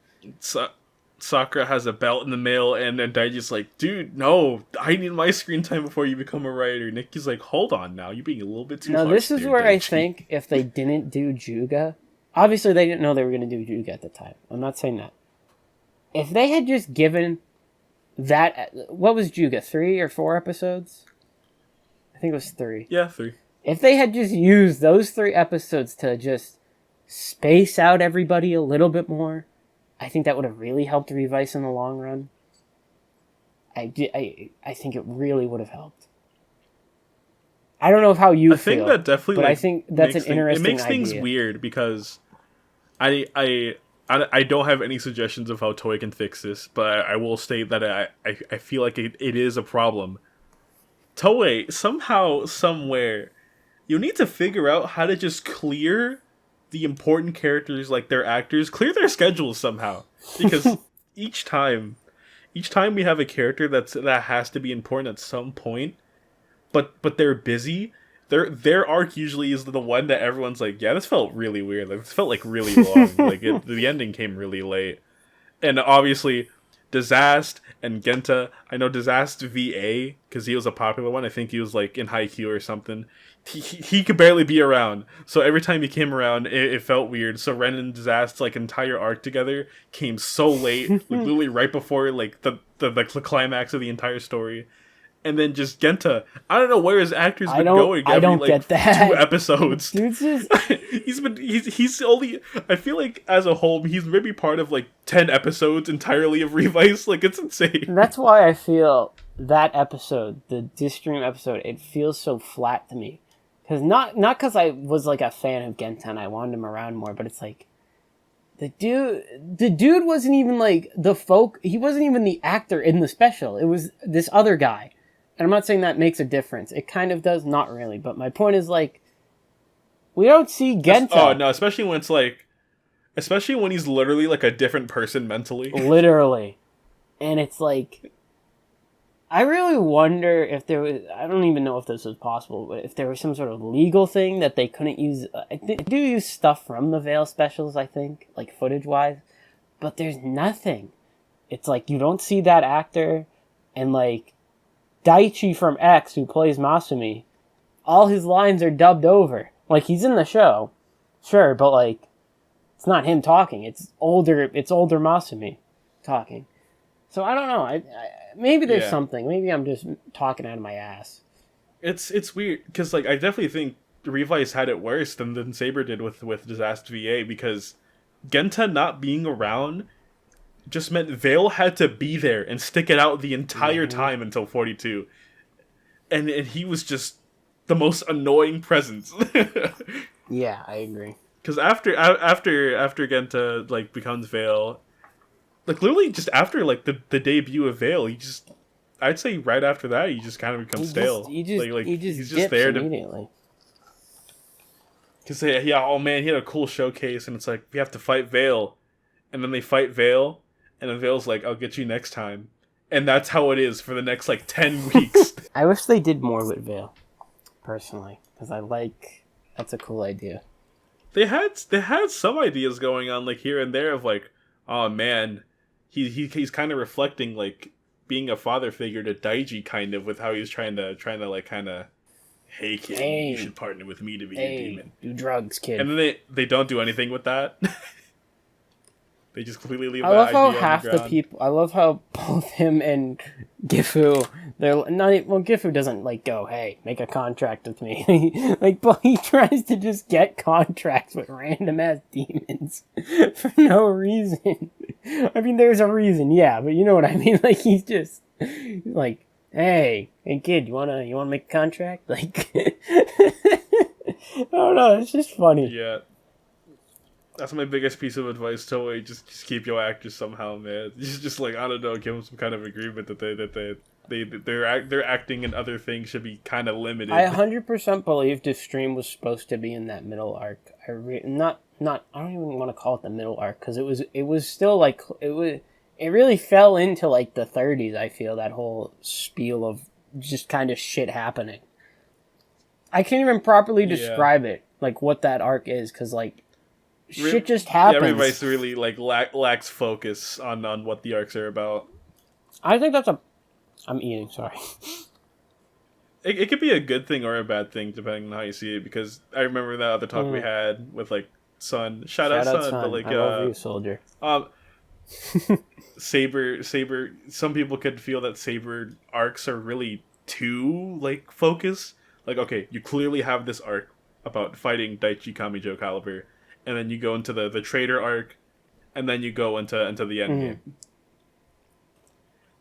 Sakura has a belt in the mail, and then Daiji's like, dude, no, I need my screen time before you become a writer. Nikki's like, hold on now, you're being a little bit too harsh. Now, this is where Daichi. I think if they didn't do Juga, obviously they didn't know they were going to do Juga at the time. I'm not saying that. If they had just given that, what was Juga, 3 or 4 episodes? I think it was 3. Yeah, 3. If they had just used those 3 episodes to just space out everybody a little bit more, I think that would have really helped Revice in the long run. I think it really would have helped. I don't know how you feel. I think that definitely, but I think that's an interesting idea. It makes things weird because I don't have any suggestions of how Toei can fix this, but I will state that I feel like it is a problem. Toei, somehow, somewhere, you need to figure out how to just clear the important characters, like their actors, clear their schedules somehow. Because each time we have a character that has to be important at some point, but they're busy, their arc usually is the one that everyone's like, yeah, this felt really weird. Like, this felt like really long. Like, the ending came really late. And obviously, Disaster and Genta. I know Disaster VA, because he was a popular one. I think he was like in Haikyuu or something. He could barely be around. So every time he came around, it felt weird. So Ren and Disaster's like entire arc together came so late, like literally right before like the climax of the entire story. And then just Genta. I don't know where his actor's been going. I don't get that. 2 episodes. Dude's just... he's only. I feel like as a whole, he's maybe part of like 10 episodes entirely of Revice. Like, it's insane. That's why I feel that episode, the Disstream episode, it feels so flat to me. Because not because I was like a fan of Genta and I wanted him around more, but it's like the dude wasn't even like he wasn't even the actor in the special. It was this other guy. And I'm not saying that makes a difference. It kind of does, not really. But my point is, like, we don't see Genta. Oh, no, especially when he's literally, like, a different person mentally. Literally. And it's like, I really wonder if there was, I don't even know if this was possible, but if there was some sort of legal thing that they couldn't use. They do use stuff from the Veil specials, I think, like, footage-wise. But there's nothing. It's like, you don't see that actor, and, like, Daichi from X, who plays Masumi, all his lines are dubbed over. Like, he's in the show, sure, but, like, it's not him talking. It's older Masumi talking. So, I don't know. Maybe there's something. Maybe I'm just talking out of my ass. It's weird, because, like, I definitely think Revice had it worse than Saber did with Disaster VA, because Genta not being around just meant Vale had to be there and stick it out the entire time until 42. And he was just the most annoying presence. Yeah, I agree. Because after Genta, like, becomes Vale, like, literally just after, like, the debut of Vale, I'd say right after that, he just kind of becomes stale. He just there immediately. Because, yeah, oh man, he had a cool showcase, and it's like, we have to fight Vale. And then they fight Vale, and then Vale's like, I'll get you next time. And that's how it is for the next, like, 10 weeks. I wish they did more with Vale, personally, because that's a cool idea. They had some ideas going on, like, here and there of, like, oh man, he's kind of reflecting, like, being a father figure to Daiji, kind of, with how he's trying to like, kind of, hey kid, you should partner with me to be a demon. Do drugs, kid. And then they don't do anything with that. They just completely leave. I love how half the people. I love how both him and Gifu. They're not. Well, Gifu doesn't like go. Hey, make a contract with me. But he tries to just get contracts with random ass demons for no reason. I mean, there's a reason, yeah, but you know what I mean. Like, he's just like, hey kid, you wanna make a contract? Like, I don't know. It's just funny. Yeah. That's my biggest piece of advice, Toei. Just keep your actors somehow, man. Just like, I don't know, give them some kind of agreement that their acting and other things should be kind of limited. I 100% believe this stream was supposed to be in that middle arc. I don't even want to call it the middle arc, because it was still like it really fell into like the 30s. I feel that whole spiel of just kind of shit happening. I can't even properly describe it, like what that arc is, because like. Shit just happens. Yeah, Revice really like lacks focus on what the arcs are about. I think I'm eating, sorry. It could be a good thing or a bad thing, depending on how you see it, because I remember that other talk we had with, like, Sun. Shout out Sun. But, like, I love you, soldier. Saber, some people could feel that Saber arcs are really too, like, focused. Like, okay, you clearly have this arc about fighting Daichi Kamijo Caliber, and then you go into the trader arc, and then you go into the end game.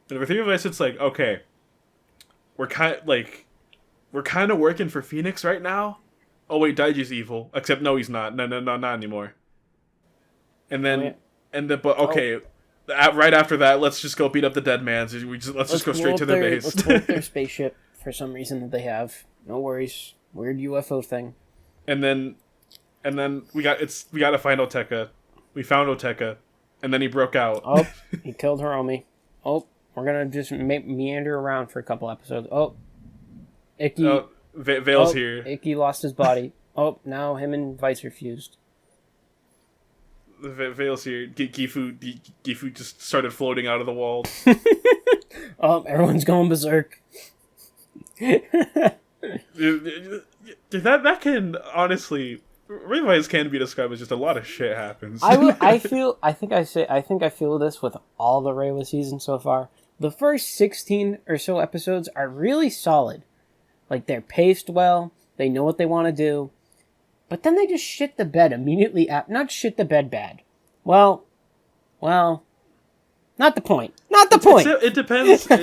And with Revice, it's like, okay, we're kind of working for Phoenix right now. Oh wait, Daiji's evil. Except no, he's not. No, not anymore. And then right after that, let's just go beat up the dead mans. Let's just go straight to their base. Let's blow up their spaceship for some reason that they have. No worries. Weird UFO thing. And then we got to find Oteka. We found Oteka, and then he broke out. Oh, he killed Hiromi. Oh, we're gonna just meander around for a couple episodes. Oh, Icky. Oh, Vale's here. Icky lost his body. Oh, now him and Vice are fused. Vale's here. Gifu just started floating out of the wall. Oh, everyone's going berserk. That can honestly. Revice can be described as just a lot of shit happens. I feel this with all the Reiwa seasons so far. The first 16 or so episodes are really solid. Like, they're paced well, they know what they want to do, but then they just shit the bed immediately not shit the bed bad. Well, not the point. Not the point. It depends. I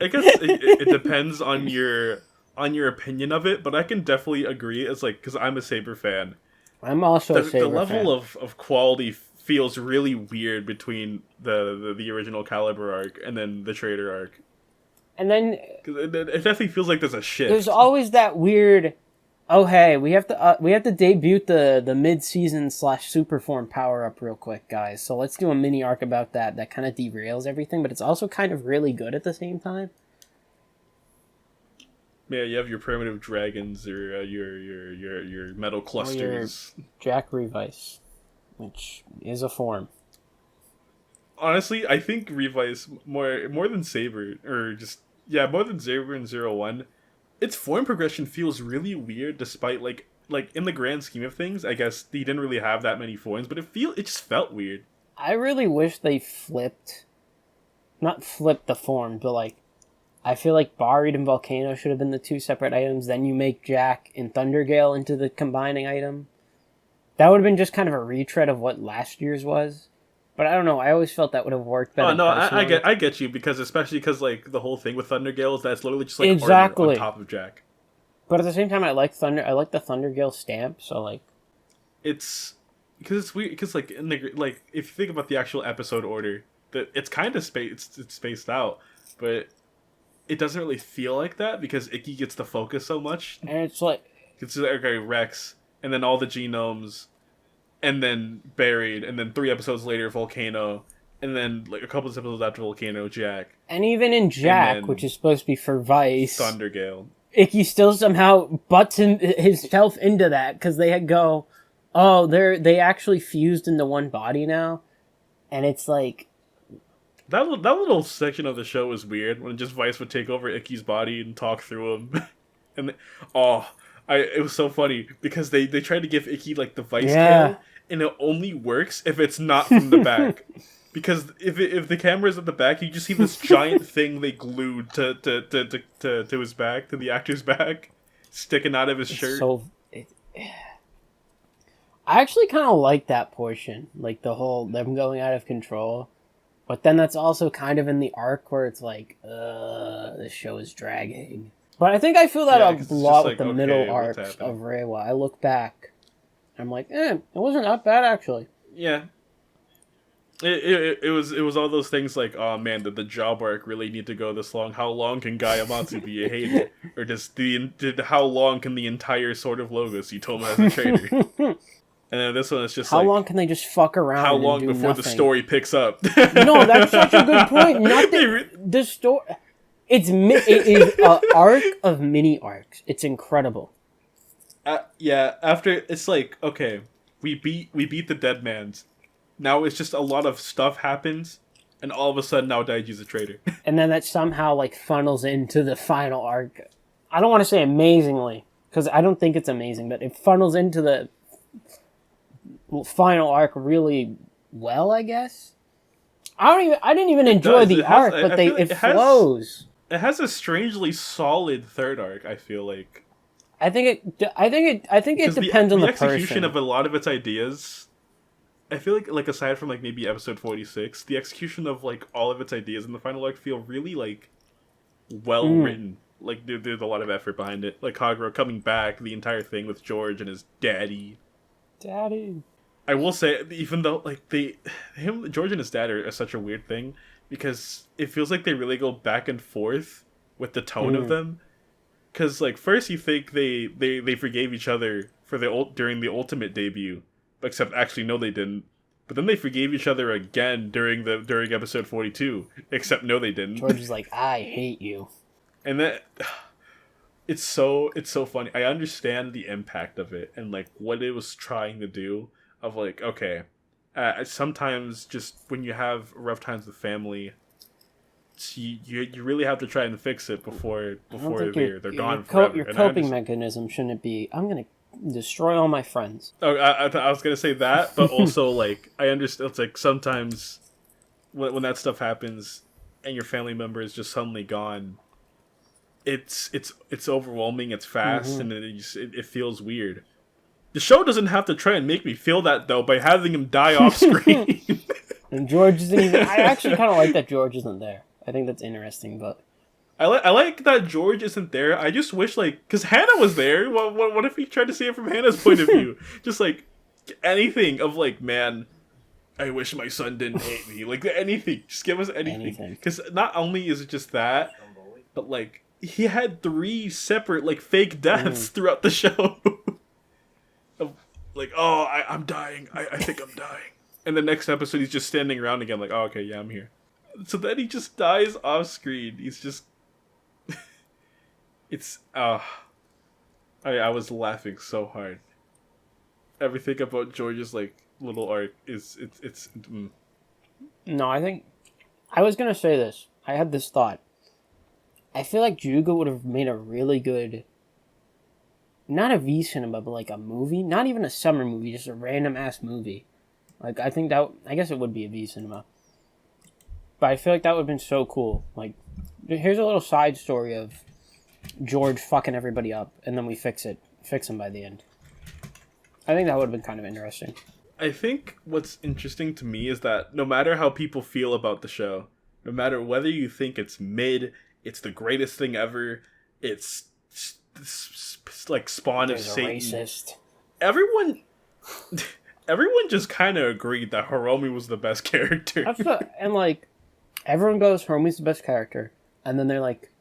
guess it depends on your opinion of it, but I can definitely agree. It's like, because I'm a Saber fan. I'm also a Saber fan. The level of quality feels really weird between the original Caliber arc and then the Trader arc. And then it definitely feels like there's a shift. There's always that weird. Oh hey, we have to debut the mid-season / Superform power up real quick, guys. So let's do a mini arc about that. That kind of derails everything, but it's also kind of really good at the same time. Yeah, you have your primitive dragons or your metal clusters. Your Jack Revice, which is a form. Honestly, I think Revice more than Saber more than Saber and 01. Its form progression feels really weird, despite like in the grand scheme of things. I guess he didn't really have that many forms, but it just felt weird. I really wish they not flipped the form, but like I feel like Buried and Volcano should have been the two separate items. Then you make Jack and Thundergale into the combining item. That would have been just kind of a retread of what last year's was. But I don't know. I always felt that would have worked better. Oh no, I get you especially because like the whole thing with Thundergale is that's literally just like exactly armor on top of Jack. But at the same time, I like the Thundergale stamp. So like, it's because it's weird because like in the like if you think about the actual episode order, that it's kind of it's spaced out, but it doesn't really feel like that because Icky gets the focus so much. And it's like it's like, okay, Rex, and then all the genomes, and then Buried, and then 3 episodes later Volcano, and then like a couple of episodes after Volcano, Jack. And even in Jack, which is supposed to be for Vice, Thundergale, Icky still somehow butts himself into that because they go, oh, they actually fused into one body now, and it's like that little section of the show was weird when just Vice would take over Icky's body and talk through him, and it was so funny because they tried to give Icky like the Vice tail, and it only works if it's not from the back. Because if the camera's at the back, you just see this giant thing they glued to his back, to the actor's back, sticking out of his shirt. I actually kind of like that portion, like the whole them going out of control. But then that's also kind of in the arc where it's like, the show is dragging. But I think I feel that a lot with the middle arcs of Reiwa. I look back, I'm like, it wasn't that bad actually. Yeah. It was all those things like, oh man, did the job arc really need to go this long? How long can Guy Amatsu be a hater? Or how long can the entire Sword of Logos see Toma as a traitor? And then this one is just how long can they just fuck around? How long before the story picks up? No, that's such a good point. Not the story. It is an arc of mini arcs. It's incredible. Yeah. After it's like, okay, we beat the dead man's. Now it's just a lot of stuff happens, and all of a sudden now Daiji's a traitor. And then that somehow like funnels into the final arc. I don't want to say amazingly, because I don't think it's amazing, but it funnels into the final arc really well, I guess. I didn't even enjoy the arc, but it flows. It has a strangely solid third arc, I feel like. I think it depends on the execution person. of a lot of its ideas. I feel like aside from like maybe episode 46, the execution of like all of its ideas in the final arc feel really like well written. Like there's a lot of effort behind it. Like Kagura coming back, the entire thing with George and his daddy. I will say, even though like George and his dad are such a weird thing because it feels like they really go back and forth with the tone of them. Because like first you think they forgave each other for during the Ultimate debut. Except, actually, no, they didn't. But then they forgave each other again during episode 42. Except, no, they didn't. George is like, I hate you. And that it's so funny. I understand the impact of it and like what it was trying to do. Of like, okay, sometimes just when you have rough times with family, you really have to try and fix it before they're gone forever. Your coping mechanism shouldn't be, I'm gonna destroy all my friends. Oh, I was gonna say that, but also like I understand. It's like sometimes when that stuff happens and your family member is just suddenly gone, it's overwhelming. It's fast, and it feels weird. The show doesn't have to try and make me feel that though by having him die off screen. And George isn't even. I actually kind of like that George isn't there. I think that's interesting, but. I like that George isn't there. I just wish, like, because Hannah was there. What if he tried to see it from Hannah's point of view? Just, like, anything of, like, man, I wish my son didn't hate me. Like, anything. Just give us anything. Because not only is it just that, but, like, he had 3 separate, like, fake deaths throughout the show. Of, like, oh, I'm dying. I think I'm dying. And the next episode, he's just standing around again, like, oh, okay, yeah, I'm here. So then he just dies off screen. He's just... It's I was laughing so hard. Everything about George's like little arc is it's. No, I think I was gonna say this. I had this thought. I feel like Juga would have made a really good, not a V cinema, but like a movie. Not even a summer movie, just a random ass movie. Like I think I guess it would be a V cinema. But I feel like that would have been so cool. Like Here's a little side story of George fucking everybody up, and then we fix him by the end. I think that would have been kind of interesting. I think what's interesting to me is that no matter how people feel about the show, no matter whether you think it's mid, it's the greatest thing ever, it's like spawn of Satan. Racist. Everyone just kind of agreed that Hiromi was the best character. And like, everyone goes, Hiromi's the best character, and then they're like,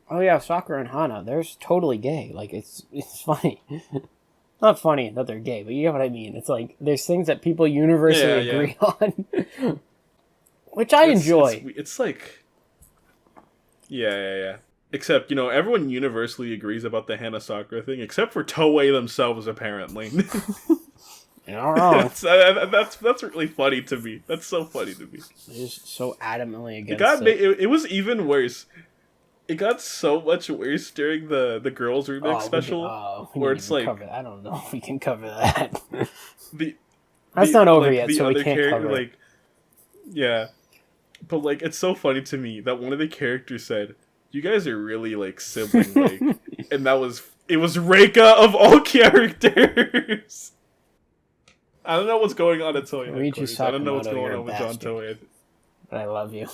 oh yeah, Sakura and Hana, they're totally gay. Like, it's funny. Not funny that they're gay, but you get what I mean. It's like, there's things that people universally agree on. Which I enjoy. It's like... Yeah. Except, everyone universally agrees about the Hana Sakura thing, except for Toei themselves, apparently. You're not wrong. That's really funny to me. That's so funny to me. They're just so adamantly against it was even worse. It got so much worse during the girls remix special, where it's like... I don't know if we can cover that. That's not over yet, so we can't cover it. Yeah. But, like, it's so funny to me that one of the characters said, you guys are really, like, sibling-like. And it was Reika of all characters! I don't know what's going on at Toei. I don't know what's going on with John Toei. But I love you.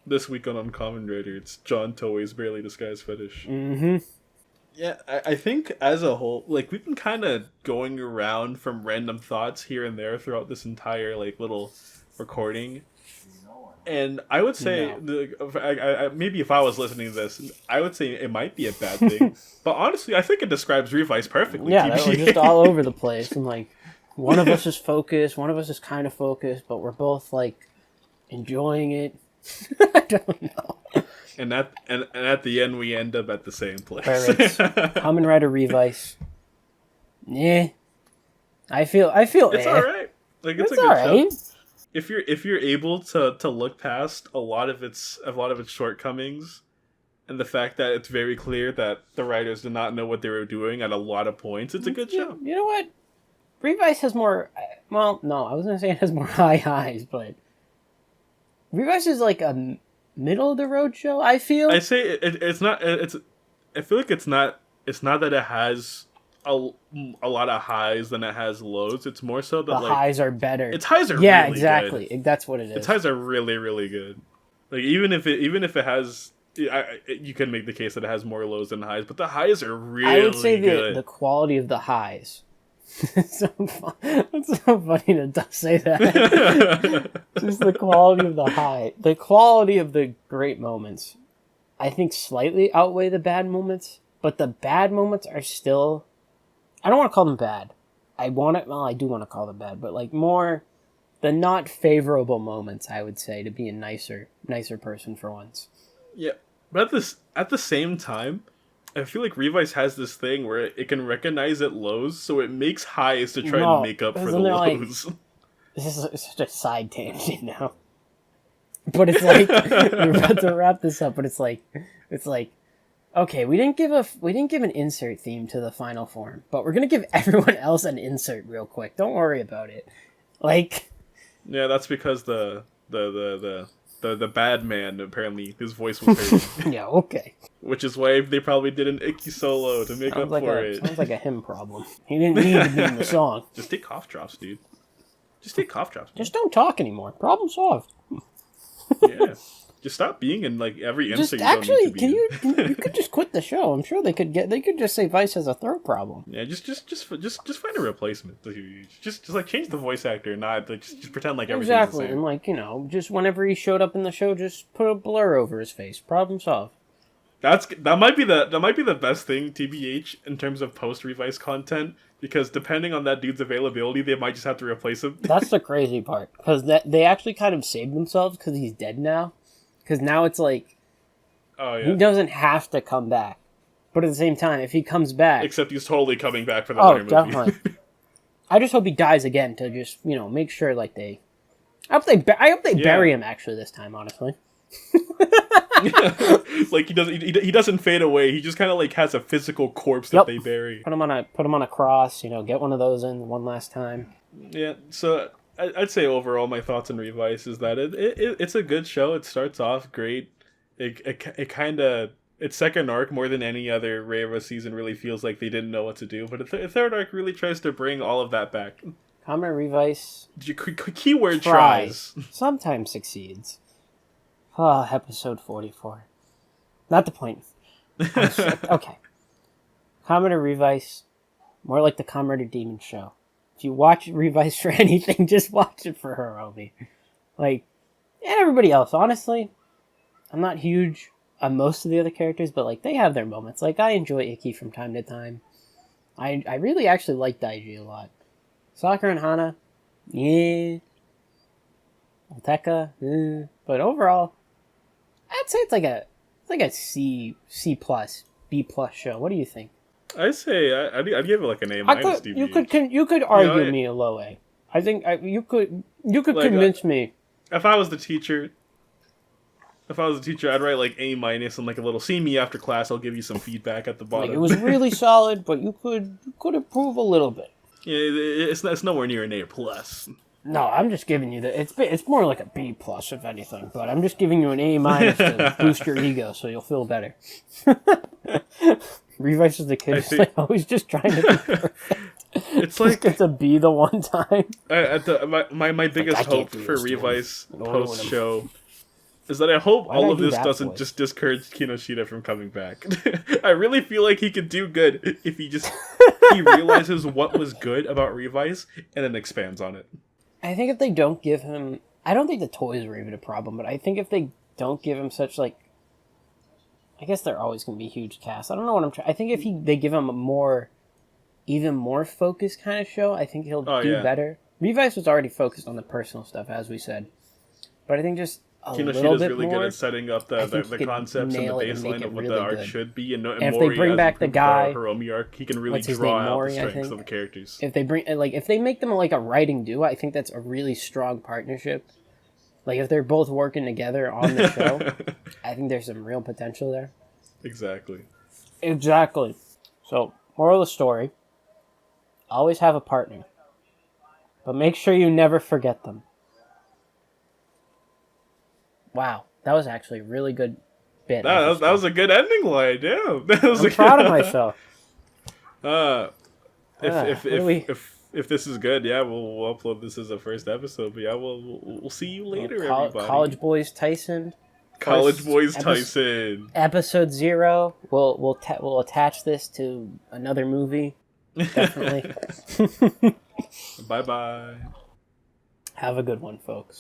This week on Kamen Rider, it's John Toei's barely disguised fetish. Mm-hmm. Yeah, I think as a whole, like, we've been kind of going around from random thoughts here and there throughout this entire, like, little recording. And I would say, maybe if I was listening to this, I would say it might be a bad thing. But honestly, I think it describes Revice perfectly. Yeah, we're just all over the place. And, like, one of us is focused, one of us is kind of focused, but we're both, like, enjoying it. I don't know. And at the end, we end up at the same place. Kamen Rider Revice. Yeah, I feel. It's all right. Like, it's a good show. If you're able to look past a lot of its shortcomings, and the fact that it's very clear that the writers did not know what they were doing at a lot of points, it's a good show. You know what? Revice has more. Well, no, I was gonna say it has more high highs, but Revice is like a middle of the road show. I feel. I say it's not. I feel like it's not. It's not that it has a lot of highs than it has lows. It's more so that the highs are better. Its highs are really exactly. Good. That's what it is. Its highs are really, really good. Like even if it has, you can make the case that it has more lows than highs, but the highs are really good. I would say the quality of the highs. It's so funny to say that. Just the quality of the quality of the great moments, I think, slightly outweigh the bad moments. But the bad moments are still, I don't want to call them bad. I do want to call them bad, but like more the not favorable moments, I would say, to be a nicer person for once. Yeah, but at the same time, I feel like Revice has this thing where it can recognize its lows, so it makes highs to try and make up for the lows. Like, this is such a side tangent now. But it's like, we're about to wrap this up, but it's like, okay, we didn't give an insert theme to the final form, but we're gonna give everyone else an insert real quick. Don't worry about it. Like, yeah, that's because the bad man, apparently his voice was hurting. Yeah, okay. Which is why they probably did an icky solo to make up for it. Sounds like a him problem. He didn't need to be in the song. Just take cough drops, dude. Just take cough drops. Just don't talk anymore. Problem solved. Yeah. Just stop being in like every insert. You could just quit the show. I'm sure they could just say Vice has a throat problem. Yeah, just find a replacement. Just like change the voice actor, not like, just pretend like everything's the same. And like, just whenever he showed up in the show, just put a blur over his face. Problem solved. That might be the best thing, TBH, in terms of post Revice content, because depending on that dude's availability, they might just have to replace him. That's the crazy part, because they actually kind of saved themselves because he's dead now. Because now it's like, he doesn't have to come back, but at the same time, if he comes back, except he's totally coming back for the winter movie. Definitely. I just hope he dies again to just make sure like they. I hope they bury him actually this time. Honestly. Like he doesn't fade away. He just kind of like has a physical corpse that they bury. Put him on a cross. Get one of those in one last time. Yeah. So I'd say overall my thoughts on Revice is that it's a good show. It starts off great. It kind of its second arc more than any other Reiwa season really feels like they didn't know what to do, but its third arc really tries to bring all of that back. Kamen Revice. Keyword tries. Sometimes succeeds. Oh, episode 44. Not the point. Okay. Kamen Rider Revice, more like the Kamen Rider Demon Show. If you watch Revice for anything, just watch it for Hiromi. Like, and everybody else, honestly. I'm not huge on most of the other characters, but like they have their moments. Like, I enjoy Ikki from time to time. I really actually like Daiji a lot. Sakura and Hana, yeah. Alteka, but overall, I'd say it's like a C plus, B plus show. What do you think? I say I'd give it like an A minus. You could argue me a low A. I think you could like, convince me. If I was the teacher, I'd write like A minus and like a little see me after class. I'll give you some feedback at the bottom. Like, it was really solid, but you could improve a little bit. Yeah, it's nowhere near an A plus. No, I'm just giving you it's more like a B plus if anything, but I'm just giving you an A minus to boost your ego so you'll feel better. Revice is the kid who's like always just trying to be perfect. It's like gets a B the one time. My biggest hope for Revice post show is that I hope all of this doesn't just discourage Kinoshita from coming back. I really feel like he could do good if he realizes what was good about Revice and then expands on it. I think if they don't give him... I don't think the toys are even a problem, but I think if they don't give him such, like... I guess they're always going to be huge casts. I don't know what I'm trying... I think if they give him a even more focused kind of show, I think he'll do better. Revice was already focused on the personal stuff, as we said. But I think just Kinoshita's really good at setting up the concepts and the baseline of what the arc should be, and if they bring back the guy, Hiromi arc, he can really draw out the strengths of the characters. If they make them like a writing duo, I think that's a really strong partnership. Like if they're both working together on the show, I think there's some real potential there. Exactly. So, moral of the story: always have a partner, but make sure you never forget them. Wow, that was actually a really good bit. That was a good ending line, yeah. I'm proud of myself. If this is good, yeah, we'll upload this as a first episode. But yeah, we'll see you later, everybody. College Boys Taisen. Taisen. Episode 0. We'll attach this to another movie. Definitely. Bye. Have a good one, folks.